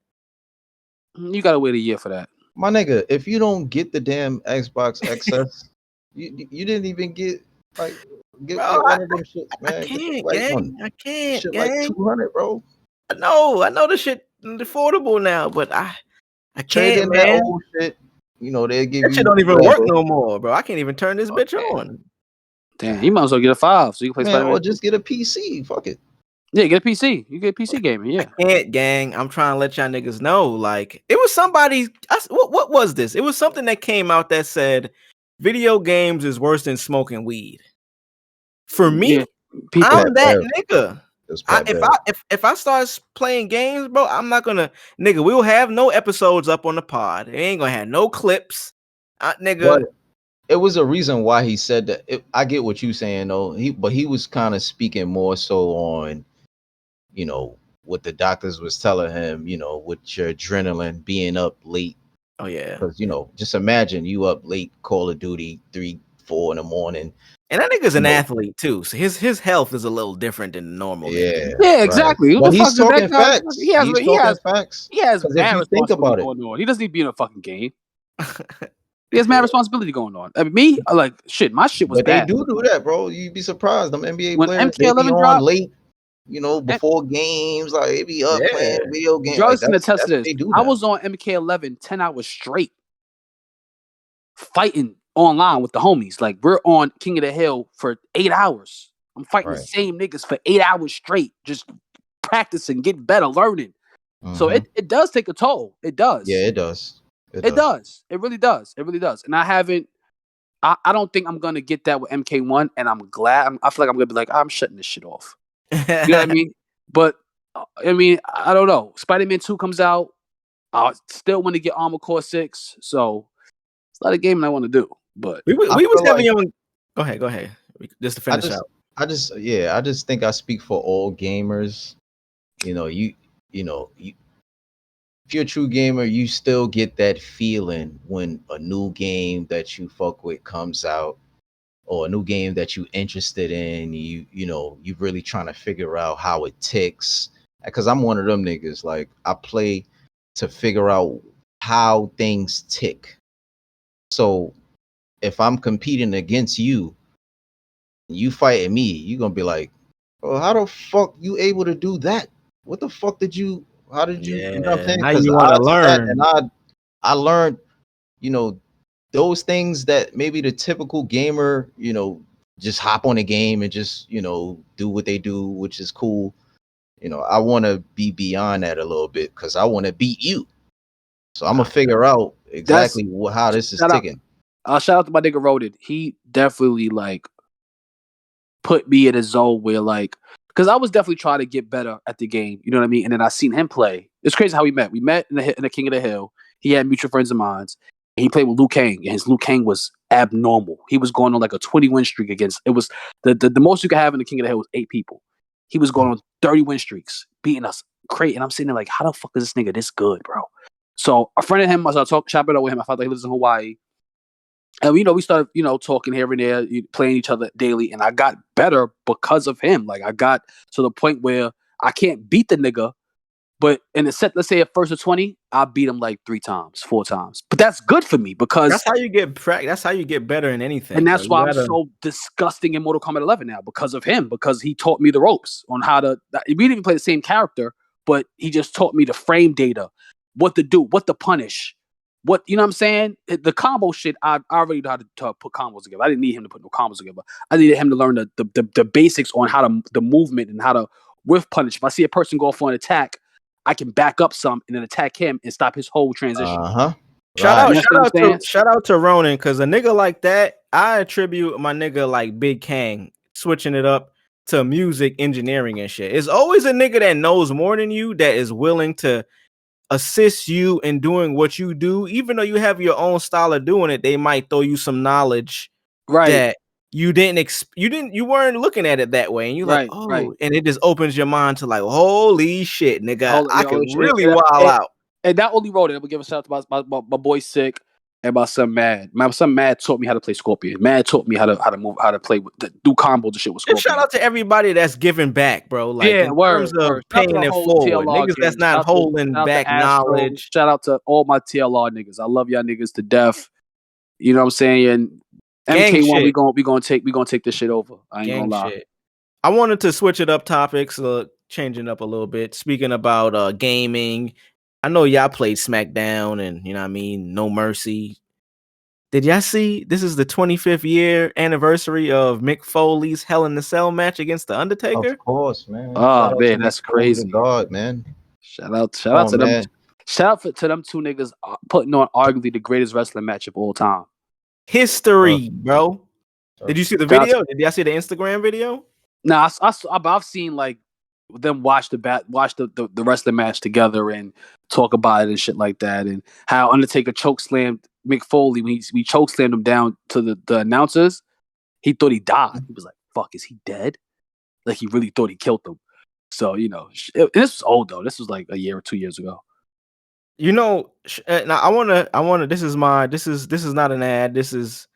Speaker 2: You gotta wait a year for that,
Speaker 9: my nigga. If you don't get the damn Xbox XS, you didn't even get like one of them shits, man.
Speaker 8: I can't.
Speaker 9: Shit like 200, bro.
Speaker 8: I know the shit is affordable now, but I
Speaker 9: trade
Speaker 8: can't,
Speaker 9: in
Speaker 8: man.
Speaker 9: that old shit. You know, they give
Speaker 8: that shit don't even work no more, bro. I can't even turn this bitch on.
Speaker 2: Damn, you might as well get a 5 so you can play Spider-Man.
Speaker 9: Or just get a PC. Fuck it.
Speaker 2: Yeah, get a PC. You get PC gaming. Yeah,
Speaker 8: I can't, gang. I'm trying to let y'all niggas know. Like, it was somebody. What was this? It was something that came out that said video games is worse than smoking weed. For me, I'm that nigga. If I start playing games, bro, I'm not gonna, nigga. We'll have no episodes up on the pod. It ain't gonna have no clips, nigga.
Speaker 9: But it was a reason why he said that. I get what you saying though. He was kind of speaking more so on, you know, what the doctors was telling him. You know, with your adrenaline, being up late.
Speaker 8: Oh yeah,
Speaker 9: because you know, just imagine you up late, Call of Duty, 3, 4 in the morning.
Speaker 8: And that nigga's an athlete too, so his health is a little different than normal.
Speaker 9: Yeah,
Speaker 2: exactly.
Speaker 9: Well, he's talking facts.
Speaker 2: He has
Speaker 9: facts.
Speaker 2: He has mad responsibility going on. He doesn't need to be in a fucking game. He has mad responsibility going on. I mean, me, like shit. My shit was bad.
Speaker 9: They do that, bro. You'd be surprised. Them NBA
Speaker 2: when
Speaker 9: players,
Speaker 2: MK11
Speaker 9: they be
Speaker 2: dropped,
Speaker 9: on late. You know, before games, like they be up playing video games.
Speaker 2: Drugs
Speaker 9: like,
Speaker 2: can attest to this. I
Speaker 9: now.
Speaker 2: was on MK11 10 hours straight, fighting online with the homies. Like, we're on King of the Hill for 8 hours. I'm fighting the same niggas for 8 hours straight, just practicing, getting better, learning. So it does take a toll. It does.
Speaker 9: Yeah, it does.
Speaker 2: It does. It really does. It really does. And I don't think I'm gonna get that with MK1, and I'm glad. I feel like I'm gonna be like, I'm shutting this shit off. You know what I mean? But I mean, I don't know. Spider-Man 2 comes out. I still want to get Armored Core 6. So it's not a game I want to do. But
Speaker 8: we was having you on. Go ahead. Just to finish out.
Speaker 9: I just think I speak for all gamers. You know, if you're a true gamer, you still get that feeling when a new game that you fuck with comes out, or a new game that you interested in. You really trying to figure out how it ticks. Because I'm one of them niggas. Like, I play to figure out how things tick. So if I'm competing against you, you fighting me, you gonna be like, oh, how the fuck you able to do that? What the fuck did you? How did you know what I'm
Speaker 8: Yeah,
Speaker 9: saying?
Speaker 8: now
Speaker 9: Because
Speaker 8: you want to
Speaker 9: odds of that,
Speaker 8: learn.
Speaker 9: and I learned, you know, those things that maybe the typical gamer, just hop on a game and just, do what they do, which is cool. I want to be beyond that a little bit because I want to beat you. So I'm gonna figure out
Speaker 2: That's
Speaker 9: exactly how this is
Speaker 2: shout out.
Speaker 9: ticking.
Speaker 2: Shout out to my nigga Rodent. He definitely like put me in a zone where like, because I was definitely trying to get better at the game. You know what I mean? And then I seen him play. It's crazy how we met. We met in the King of the Hill. He had mutual friends of mine. And he played with Liu Kang, and his Liu Kang was abnormal. He was going on like a 20-win streak against. It was the most you could have in the King of the Hill was 8 people. He was going on 30-win streaks, beating us crazy. And I'm sitting there like, how the fuck is this nigga this good, bro? So a friend of him, I started chopping it up with him. I found out he lives in Hawaii. And we started, talking here and there, playing each other daily, and I got better because of him. Like I got to the point where I can't beat the nigga, but in a set, let's say at first of 20, I beat him like 3 times, 4 times. But that's good for me because
Speaker 8: That's how you get That's how you get better in anything.
Speaker 2: and
Speaker 8: bro.
Speaker 2: that's
Speaker 8: You
Speaker 2: why I'm
Speaker 8: gotta-
Speaker 2: so disgusting in Mortal Kombat 11 now because of him, because he taught me the ropes on how to. We didn't even play the same character, but he just taught me the frame data, what to do, what to punish, what you know what I'm saying. The combo shit, I already know how to put combos together. I didn't need him to put no combos together. I needed him to learn the basics on how to the movement and how to whiff punish. If I see a person go for an attack, I can back up some and then attack him and stop his whole transition.
Speaker 9: Uh-huh.
Speaker 8: Shout
Speaker 9: Right.
Speaker 8: out,
Speaker 2: You understand what I'm saying?
Speaker 8: shout out to Ronan, because a nigga like that, I attribute my nigga like Big Kang switching it up to music engineering and shit. It's always a nigga that knows more than you that is willing to assist you in doing what you do, even though you have your own style of doing it. They might throw you some knowledge
Speaker 2: Right.
Speaker 8: that you weren't looking at it that way, and you're like,
Speaker 2: Right.
Speaker 8: oh,
Speaker 2: Right.
Speaker 8: and it just opens your mind to like, holy shit, nigga,
Speaker 2: Hold,
Speaker 8: I could
Speaker 2: yo,
Speaker 8: really wild out.
Speaker 2: and not only wrote it, I'm gonna give a shout out to my boy Sick and my son Mad. My son Mad taught me how to play Scorpion. Mad taught me how to move, how to play with do combos and shit with
Speaker 8: And
Speaker 2: Scorpion.
Speaker 8: shout out to everybody that's giving back, bro. Like
Speaker 2: Yeah,
Speaker 8: in
Speaker 2: word,
Speaker 8: terms of
Speaker 2: word. Shout out to
Speaker 8: paying
Speaker 2: the
Speaker 8: it
Speaker 2: whole
Speaker 8: forward,
Speaker 2: TLR
Speaker 8: niggas that's
Speaker 2: gang.
Speaker 8: not holding
Speaker 2: Shout out
Speaker 8: back
Speaker 2: to Astro.
Speaker 8: knowledge.
Speaker 2: Shout out to all my TLR niggas. I love y'all niggas to death. You know what I'm saying? And
Speaker 8: Gang
Speaker 2: MK1,
Speaker 8: shit.
Speaker 2: we gonna take this shit over. I ain't
Speaker 8: Gang
Speaker 2: gonna lie.
Speaker 8: shit. I wanted to switch it up topics, changing up a little bit. Speaking about gaming, I know y'all played SmackDown and you know what I mean, No Mercy. Did y'all see this is the 25th year anniversary of Mick Foley's Hell in the Cell match against the Undertaker?
Speaker 9: Of course, man.
Speaker 2: Oh
Speaker 9: Shout out to
Speaker 2: man,
Speaker 9: Mick
Speaker 2: that's
Speaker 9: Foley, the
Speaker 2: crazy.
Speaker 9: God, man.
Speaker 2: Shout out
Speaker 9: Oh
Speaker 2: to them.
Speaker 9: man.
Speaker 2: Shout out to them two niggas putting on arguably the greatest wrestling match of all time.
Speaker 8: History, bro. Did you see the
Speaker 2: Shout out
Speaker 8: video? Did y'all see the Instagram video?
Speaker 2: Nah, I've seen like them watch the wrestling match together and talk about it and shit like that, and how Undertaker chokeslammed Mick Foley when we chokeslammed him down to the announcers. He thought he died. He was like, "Fuck, is he dead?" Like he really thought he killed him. So this was old though. This was like a year or 2 years ago.
Speaker 8: You know, now I wanna. This is not an ad. This is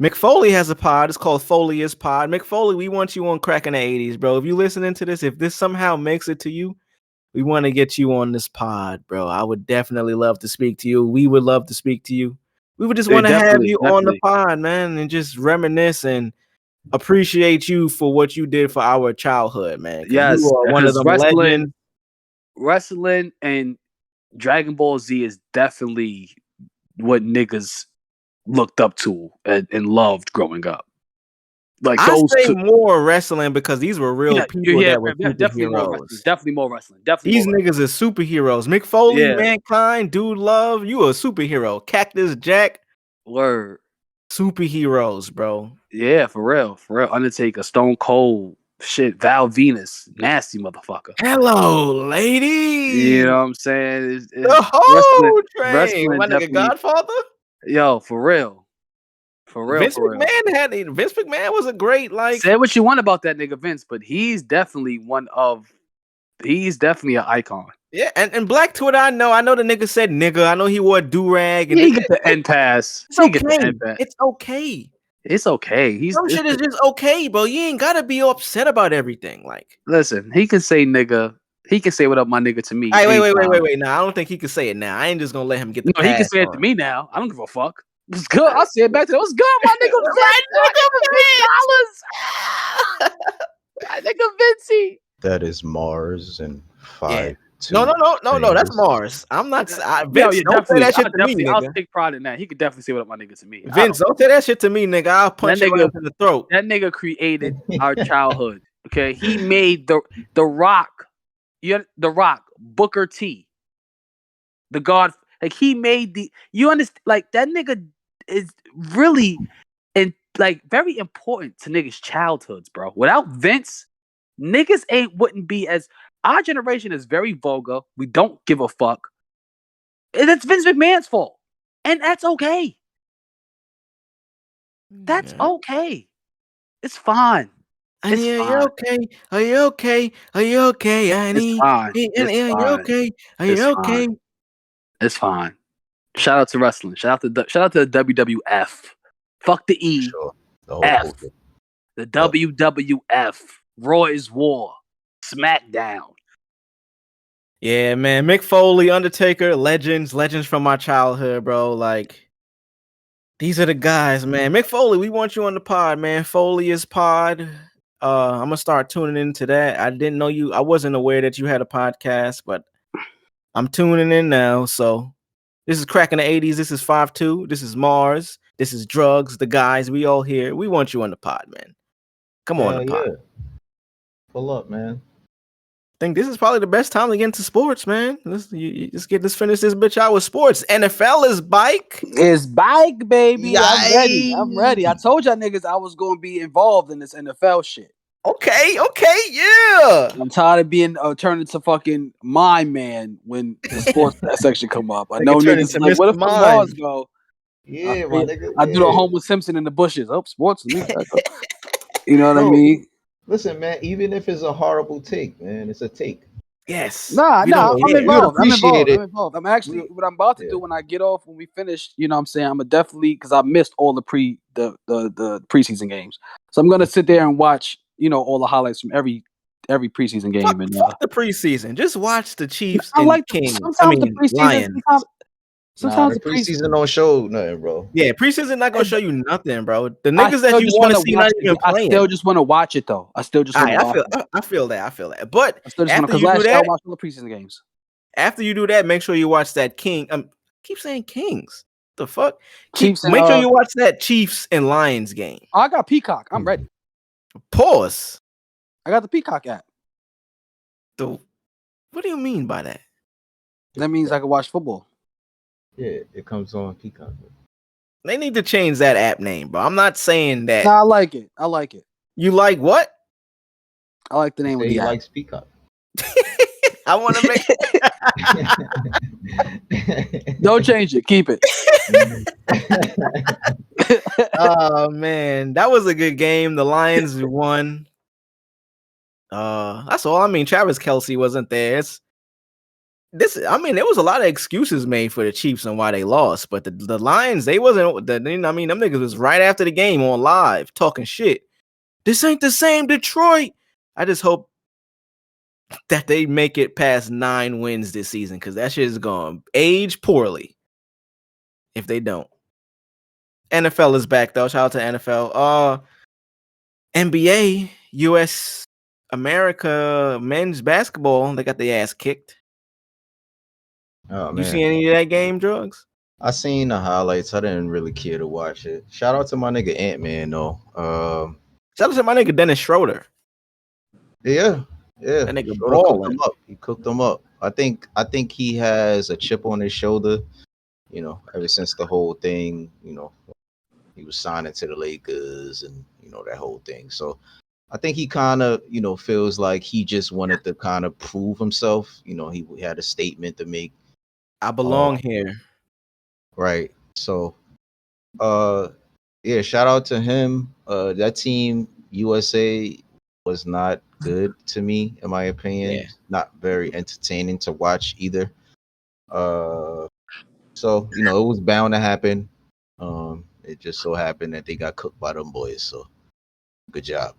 Speaker 8: Mick Foley has a pod. It's called Foley is Pod. Mick Foley, we want you on Cracking the 80s, bro. If you listening to this, if this somehow makes it to you, we want to get you on this pod, bro. I would definitely love to speak to you. We would love to speak to you. We would just want to have you on the pod, man, and just reminisce and appreciate you for what you did for our childhood, man.
Speaker 2: Yes,
Speaker 8: you are one of them legends.
Speaker 2: Wrestling and Dragon Ball Z is definitely what niggas looked up to and loved growing up. Like
Speaker 8: I
Speaker 2: those
Speaker 8: say
Speaker 2: two.
Speaker 8: more wrestling because these were real people that were
Speaker 2: definitely more
Speaker 8: superheroes.
Speaker 2: wrestling. Definitely more wrestling. Definitely
Speaker 8: These
Speaker 2: more
Speaker 8: niggas are superheroes. Mick Foley,
Speaker 2: Yeah.
Speaker 8: Mankind, Dude Love, you a superhero. Cactus Jack,
Speaker 2: word.
Speaker 8: superheroes, bro.
Speaker 2: Yeah, for real. For real. Undertaker, Stone Cold, shit, Val Venus, nasty motherfucker.
Speaker 8: Hello, lady.
Speaker 2: You know what I'm saying?
Speaker 8: The whole train.
Speaker 2: wrestling
Speaker 8: My nigga
Speaker 2: definitely,
Speaker 8: Godfather.
Speaker 2: yo, for real. For real,
Speaker 8: Vince
Speaker 2: for real.
Speaker 8: Vince McMahon was a great
Speaker 2: Say what you want about that nigga Vince, but he's definitely an icon.
Speaker 8: Yeah, and Black Twitter, I know the nigga said nigga. I know he wore a do-rag. And
Speaker 2: He get the end pass.
Speaker 8: It's okay. It's okay.
Speaker 2: It's okay.
Speaker 8: Some shit is just okay, bro. You ain't gotta be upset about everything. Like,
Speaker 2: listen, he can say nigga. He can say what up, my nigga, to me.
Speaker 8: Hey, wait. Now I don't think he can say it now. I ain't just gonna let him get the.
Speaker 2: No, he can say it to me now. I don't give a fuck. What's good? I'll say it back to him. What's good, my nigga? My nigga Vincey.
Speaker 9: That is Mars and 5.
Speaker 8: No. That's Mars. I'm not. Vince, don't say that shit to me, nigga.
Speaker 2: I'll take pride in that. He could definitely say what up, my nigga, to me.
Speaker 8: Vince, don't say that shit to me, nigga. I'll punch you in the throat.
Speaker 2: That nigga created our childhood. Okay, he made the Rock, the Rock, Booker T, the God. Like he made you understand? Like that nigga is really very important to niggas' childhoods, bro. Without Vince, niggas wouldn't be as. Our generation is very vulgar. We don't give a fuck. And it's Vince McMahon's fault, and that's okay. That's okay. It's fine.
Speaker 8: Are you okay? Are you okay? Are you okay, Annie?
Speaker 2: It's fine.
Speaker 8: Are you okay? Are you okay?
Speaker 2: It's fine. Shout out to wrestling. Shout out to the WWF. Fuck the E.
Speaker 9: Sure.
Speaker 2: F. The WWF. Roy's War. SmackDown.
Speaker 8: Yeah, man. Mick Foley, Undertaker, legends from my childhood, bro. Like, these are the guys, man. Mick Foley, we want you on the pod, man. Foley is pod. I'm gonna start tuning into that. I wasn't aware that you had a podcast, but I'm tuning in now. So this is Cracking the 80s. This is 5-2. This is Mars. This is Drugs. The guys, we all here. We want you on the pod, man. Come on the pod.
Speaker 9: Pull up, man.
Speaker 8: I think this is probably the best time to get into sports, man. Let's finish this bitch out with sports. NFL is byke.
Speaker 2: It's byke, baby.
Speaker 9: Yikes.
Speaker 2: I'm ready. I told y'all niggas I was gonna be involved in this NFL shit.
Speaker 8: Okay, yeah.
Speaker 2: I'm tired of being turned into fucking my man when the sports section come up. I know niggas like, what if the laws go?
Speaker 9: Yeah, my nigga.
Speaker 2: I do the Homer Simpson in the bushes. Oh, sports. You know what I mean?
Speaker 9: Listen, man, even if it's a horrible take, man, it's a take.
Speaker 8: Yes.
Speaker 2: Nah, I'm involved. I'm actually what I'm about to do when I get off, when we finish, you know what I'm saying? I'm definitely, because I missed all the preseason games. So I'm gonna sit there and watch, all the highlights from every preseason game.
Speaker 8: Fuck the preseason. Just watch the Chiefs
Speaker 2: and
Speaker 8: Kings.
Speaker 2: Sometimes the preseason,
Speaker 8: Lions.
Speaker 9: Sometimes the preseason don't show nothing, bro.
Speaker 8: Yeah, preseason not gonna show you nothing, bro. The niggas that you want to see not even playing.
Speaker 2: I still just want to watch it though. I still just want to watch it.
Speaker 8: I feel that. But
Speaker 2: I still just want to, because last year I watched all the preseason games.
Speaker 8: After you do that, make sure you watch that King. Keep saying Kings. The fuck?
Speaker 2: Chiefs.
Speaker 8: Make sure you watch that Chiefs and Lions game.
Speaker 2: I got Peacock. I'm ready.
Speaker 8: Pause.
Speaker 2: I got the Peacock app.
Speaker 8: What do you mean by that?
Speaker 2: That means I can watch football.
Speaker 9: Yeah, it comes on Peacock.
Speaker 8: They need to change that app name, bro. I'm not saying that.
Speaker 2: Nah, I like it.
Speaker 8: You like what?
Speaker 2: I like the name of the app.
Speaker 9: Likes Peacock.
Speaker 8: I want to
Speaker 2: make. Don't change it. Keep it.
Speaker 8: Oh man, that was a good game. The Lions won. That's all. I mean, Travis Kelce wasn't there. There was a lot of excuses made for the Chiefs and why they lost, but the Lions, they wasn't. Them niggas was right after the game on live talking shit. This ain't the same Detroit. I just hope that they make it past 9 wins this season, because that shit is going to age poorly if they don't. NFL is back though. Shout out to NFL. NBA, US, America, men's basketball, they got their ass kicked.
Speaker 9: Oh man,
Speaker 8: you see any of that game, Drugs?
Speaker 9: I seen the highlights. I didn't really care to watch it. Shout out to my nigga Ant-Man though.
Speaker 8: Shout out to my nigga Dennis Schroeder.
Speaker 9: Yeah.
Speaker 8: That nigga
Speaker 9: He cooked them up. I think he has a chip on his shoulder. Ever since the whole thing. He was signing to the Lakers and that whole thing. So I think he kind of feels like he just wanted to kind of prove himself. He had a statement to make. I
Speaker 8: belong here.
Speaker 9: Right. So yeah, shout out to him. That team USA was not good to me, in my opinion.
Speaker 4: Yeah.
Speaker 9: Not very entertaining to watch either. So you know, it was bound to happen. It just so happened that they got cooked by them boys. So good job.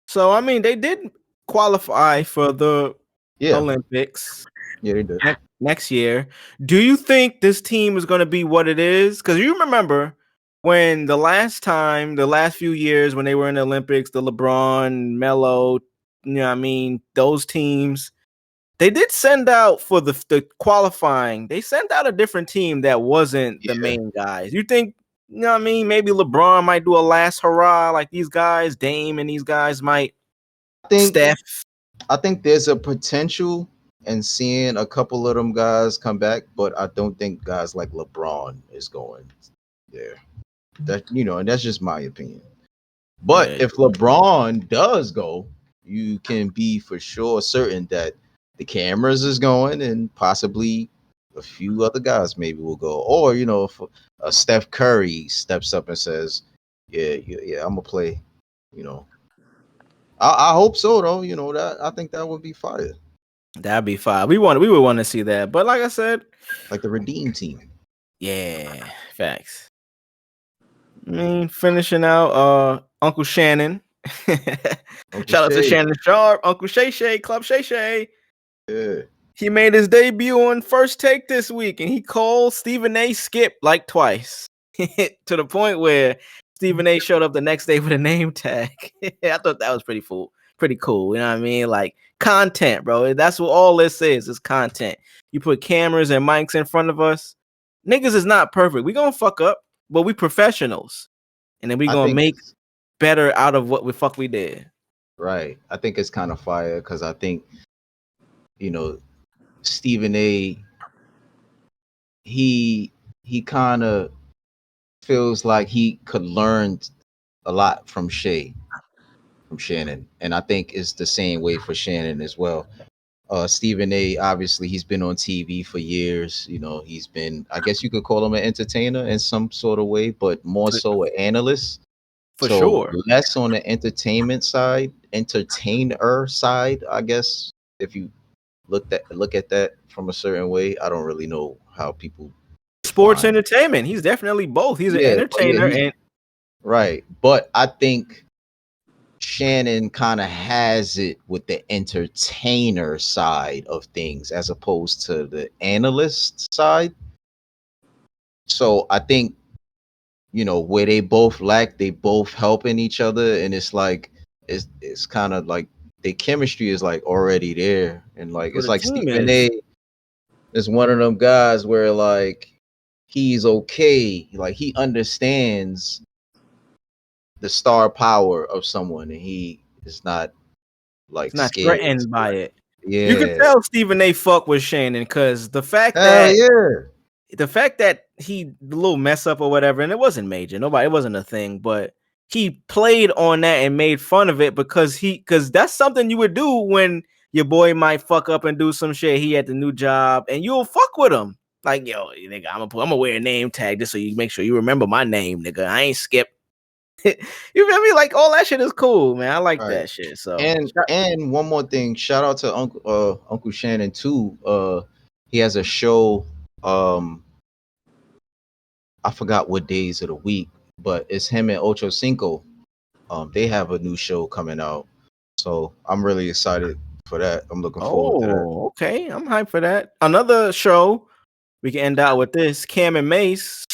Speaker 8: So I mean, they did qualify for the
Speaker 9: Yeah,
Speaker 8: Olympics
Speaker 9: yeah, they did.
Speaker 8: next year. Do you think this team is going to be what it is? Because you remember when the last few years when they were in the Olympics, the LeBron, Melo, you know what I mean, those teams, they did send out for the qualifying. They sent out a different team that wasn't the
Speaker 9: Yeah.
Speaker 8: main guys. You think, you know what I mean? Maybe LeBron might do a last hurrah like these guys, Dame and these guys might. Steph.
Speaker 9: I think there's a potential in seeing a couple of them guys come back, but I don't think guys like LeBron is going there. That and that's just my opinion. But
Speaker 8: Yeah.
Speaker 9: if LeBron does go, you can be for sure certain that the cameras is going and possibly a few other guys maybe will go. Or, if Steph Curry steps up and says, yeah, I'm gonna play, I hope so though. That I think that would be fire.
Speaker 8: That'd be fine. We would want to see that. But like I said,
Speaker 9: Like the Redeem team.
Speaker 8: yeah, facts. I mean, finishing out Uncle Shannon. Shout out to
Speaker 9: Shay.
Speaker 8: Shannon Sharp, Uncle Shay Shay, Club Shay Shay.
Speaker 9: Yeah.
Speaker 8: He made his debut on First Take this week, and he called Stephen A. Skip like twice. To the point where Stephen A. showed up the next day with a name tag. I thought that was pretty cool. Pretty cool. You know what I mean? Like content, bro. That's what all this is content. You put cameras and mics in front of us. Niggas is not perfect. We gonna fuck up, but we professionals. And then we gonna make better out of what we did.
Speaker 9: Right. I think it's kind of fire because I think, Stephen A. He kind of feels like he could learn a lot from Shannon, and I think it's the same way for Shannon as well. Stephen A. obviously he's been on TV for years. He's been, I guess you could call him an entertainer in some sort of way, but more so an analyst.
Speaker 8: For sure.
Speaker 9: Less on the entertainer side, I guess. If you look at that from a certain way, I don't really know how people
Speaker 8: sports entertainment. He's definitely both. He's an entertainer and
Speaker 9: right. But I think Shannon kind of has it with the entertainer side of things as opposed to the analyst side. So I think, where they both lack, they both helping each other, and it's like it's kind of like the chemistry is like already there, and like it's like Stephen A. is one of them guys where like he's okay, like he understands the star power of someone, and he is not like
Speaker 8: not
Speaker 9: scared
Speaker 8: threatened by it.
Speaker 9: Yeah,
Speaker 8: you can tell Stephen A. fuck with Shannon because the fact that he the little mess up or whatever, and it wasn't major, it wasn't a thing, but he played on that and made fun of it because that's something you would do when your boy might fuck up and do some shit. He had the new job, and you'll fuck with him. Like, yo, nigga, I'm gonna wear a name tag just so you make sure you remember my name, nigga. I ain't Skip. You feel me? Like all that shit is cool, man. I like that shit. So
Speaker 9: and one more thing, shout out to Uncle Shannon too. He has a show. I forgot what days of the week, but it's him and Ocho Cinco. They have a new show coming out, so I'm really excited for that. I'm looking forward to that.
Speaker 8: Okay, I'm hyped for that. Another show we can end out with this. Cam and Mace.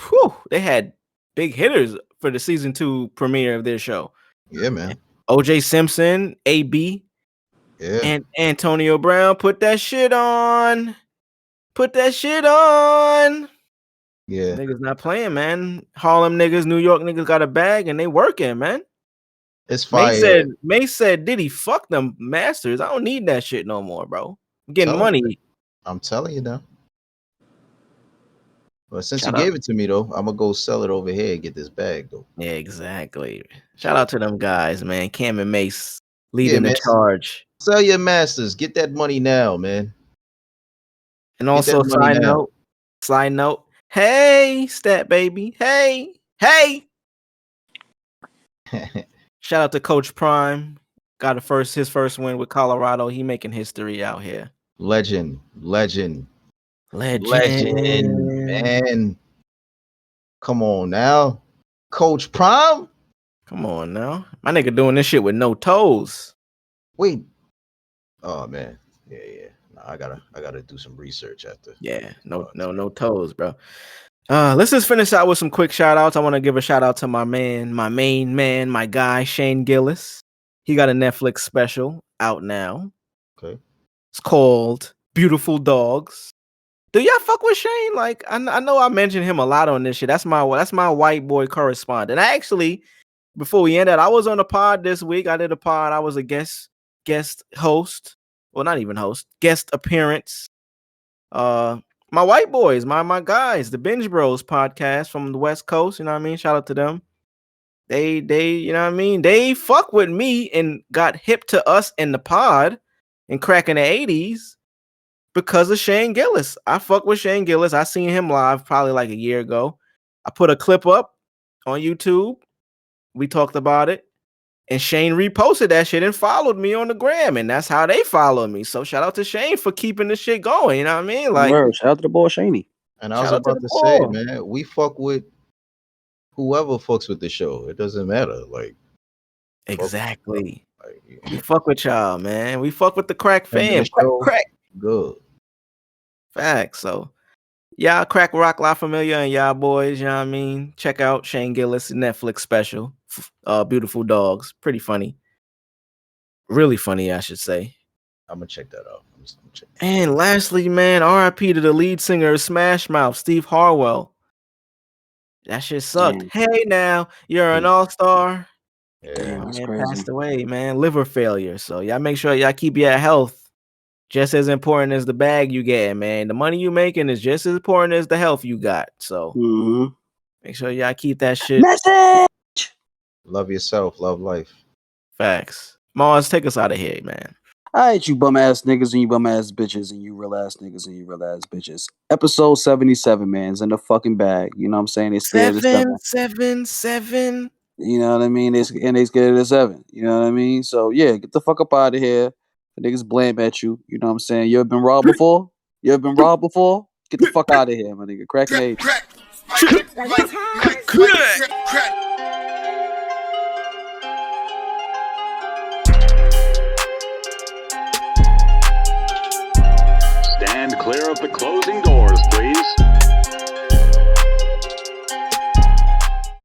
Speaker 8: Whew, they had big hitters for the season 2 premiere of their show.
Speaker 9: Yeah, man.
Speaker 8: OJ Simpson, AB, and Antonio Brown put that shit on.
Speaker 9: Yeah.
Speaker 8: Niggas not playing, man. Harlem niggas, New York niggas got a bag and they working, man.
Speaker 9: It's fire.
Speaker 8: Mace said, did he fuck them masters? I don't need that shit no more, bro. I'm getting money.
Speaker 9: I'm telling you now. But since you gave it to me, though, I'm going to go sell it over here and get this bag, though.
Speaker 8: Yeah, exactly. Shout out to them guys, man. Cam and Mace leading the charge.
Speaker 9: Sell your masters. Get that money now, man.
Speaker 8: And also, side note, Hey, stat baby. Hey. Shout out to Coach Prime. Got his first win with Colorado. He making history out here.
Speaker 9: Legend, man. Come on now, Coach Prime.
Speaker 8: Come on now. My nigga doing this shit with no toes.
Speaker 9: Wait. Oh man. Yeah. No, I gotta do some research after.
Speaker 8: Yeah, no toes, bro. Let's just finish out with some quick shout outs. I want to give a shout out to my main man, my guy, Shane Gillis. He got a Netflix special out now.
Speaker 9: Okay.
Speaker 8: It's called Beautiful Dogs. Do y'all fuck with Shane? Like, I know I mentioned him a lot on this shit. That's my white boy correspondent. Actually, before we end that, I was on a pod this week. I did a pod. I was a guest host. Well, not even host. Guest appearance. My white boys, my guys, the Binge Bros podcast from the West Coast. You know what I mean? Shout out to them. They, you know what I mean? They fuck with me and got hip to us in the pod and cracking the 80s because of Shane Gillis. I fuck with Shane Gillis. I seen him live probably like a year ago. I put a clip up on YouTube. We talked about it. And Shane reposted that shit and followed me on the gram. And that's how they follow me. So shout out to Shane for keeping this shit going. You know what I mean? Like,
Speaker 2: shout out to the boy Shaney.
Speaker 9: And I was about to say, man, we fuck with whoever fucks with the show. It doesn't matter. Like,
Speaker 8: exactly. We fuck with y'all, man. We fuck with the crack fam. Crack.
Speaker 9: Good.
Speaker 8: Facts. So y'all crack rock La Familia and y'all boys, you know what I mean? Check out Shane Gillis' Netflix special. Beautiful Dogs. Pretty funny. Really funny, I should say.
Speaker 9: I'm gonna check that out.
Speaker 8: And lastly, man, RIP to the lead singer of Smash Mouth, Steve Harwell. That shit sucked.
Speaker 2: Damn.
Speaker 8: Hey now, you're an all-star.
Speaker 9: Yeah.
Speaker 8: Damn,
Speaker 2: That's
Speaker 8: man,
Speaker 2: crazy.
Speaker 8: passed away, man. Liver failure. So y'all make sure y'all keep your health just as important as the bag you get, man. The money you making is just as important as the health you got. So make sure y'all keep that shit.
Speaker 2: Message.
Speaker 9: Love yourself. Love life.
Speaker 8: Facts. Mars, take us out of here, man.
Speaker 2: All right, you bum ass niggas and you bum ass bitches and you real ass niggas and you real ass bitches. Episode 77, man, is in the fucking bag. You know what I'm saying? They scared of the
Speaker 8: 7.
Speaker 2: You know what I mean? They scared of the 7. You know what I mean? So yeah, get the fuck up out of here. The niggas blame at you. You know what I'm saying? You ever been robbed before? Get the fuck out of here, my nigga. Cracking age.
Speaker 3: Stand clear of the closing doors, please.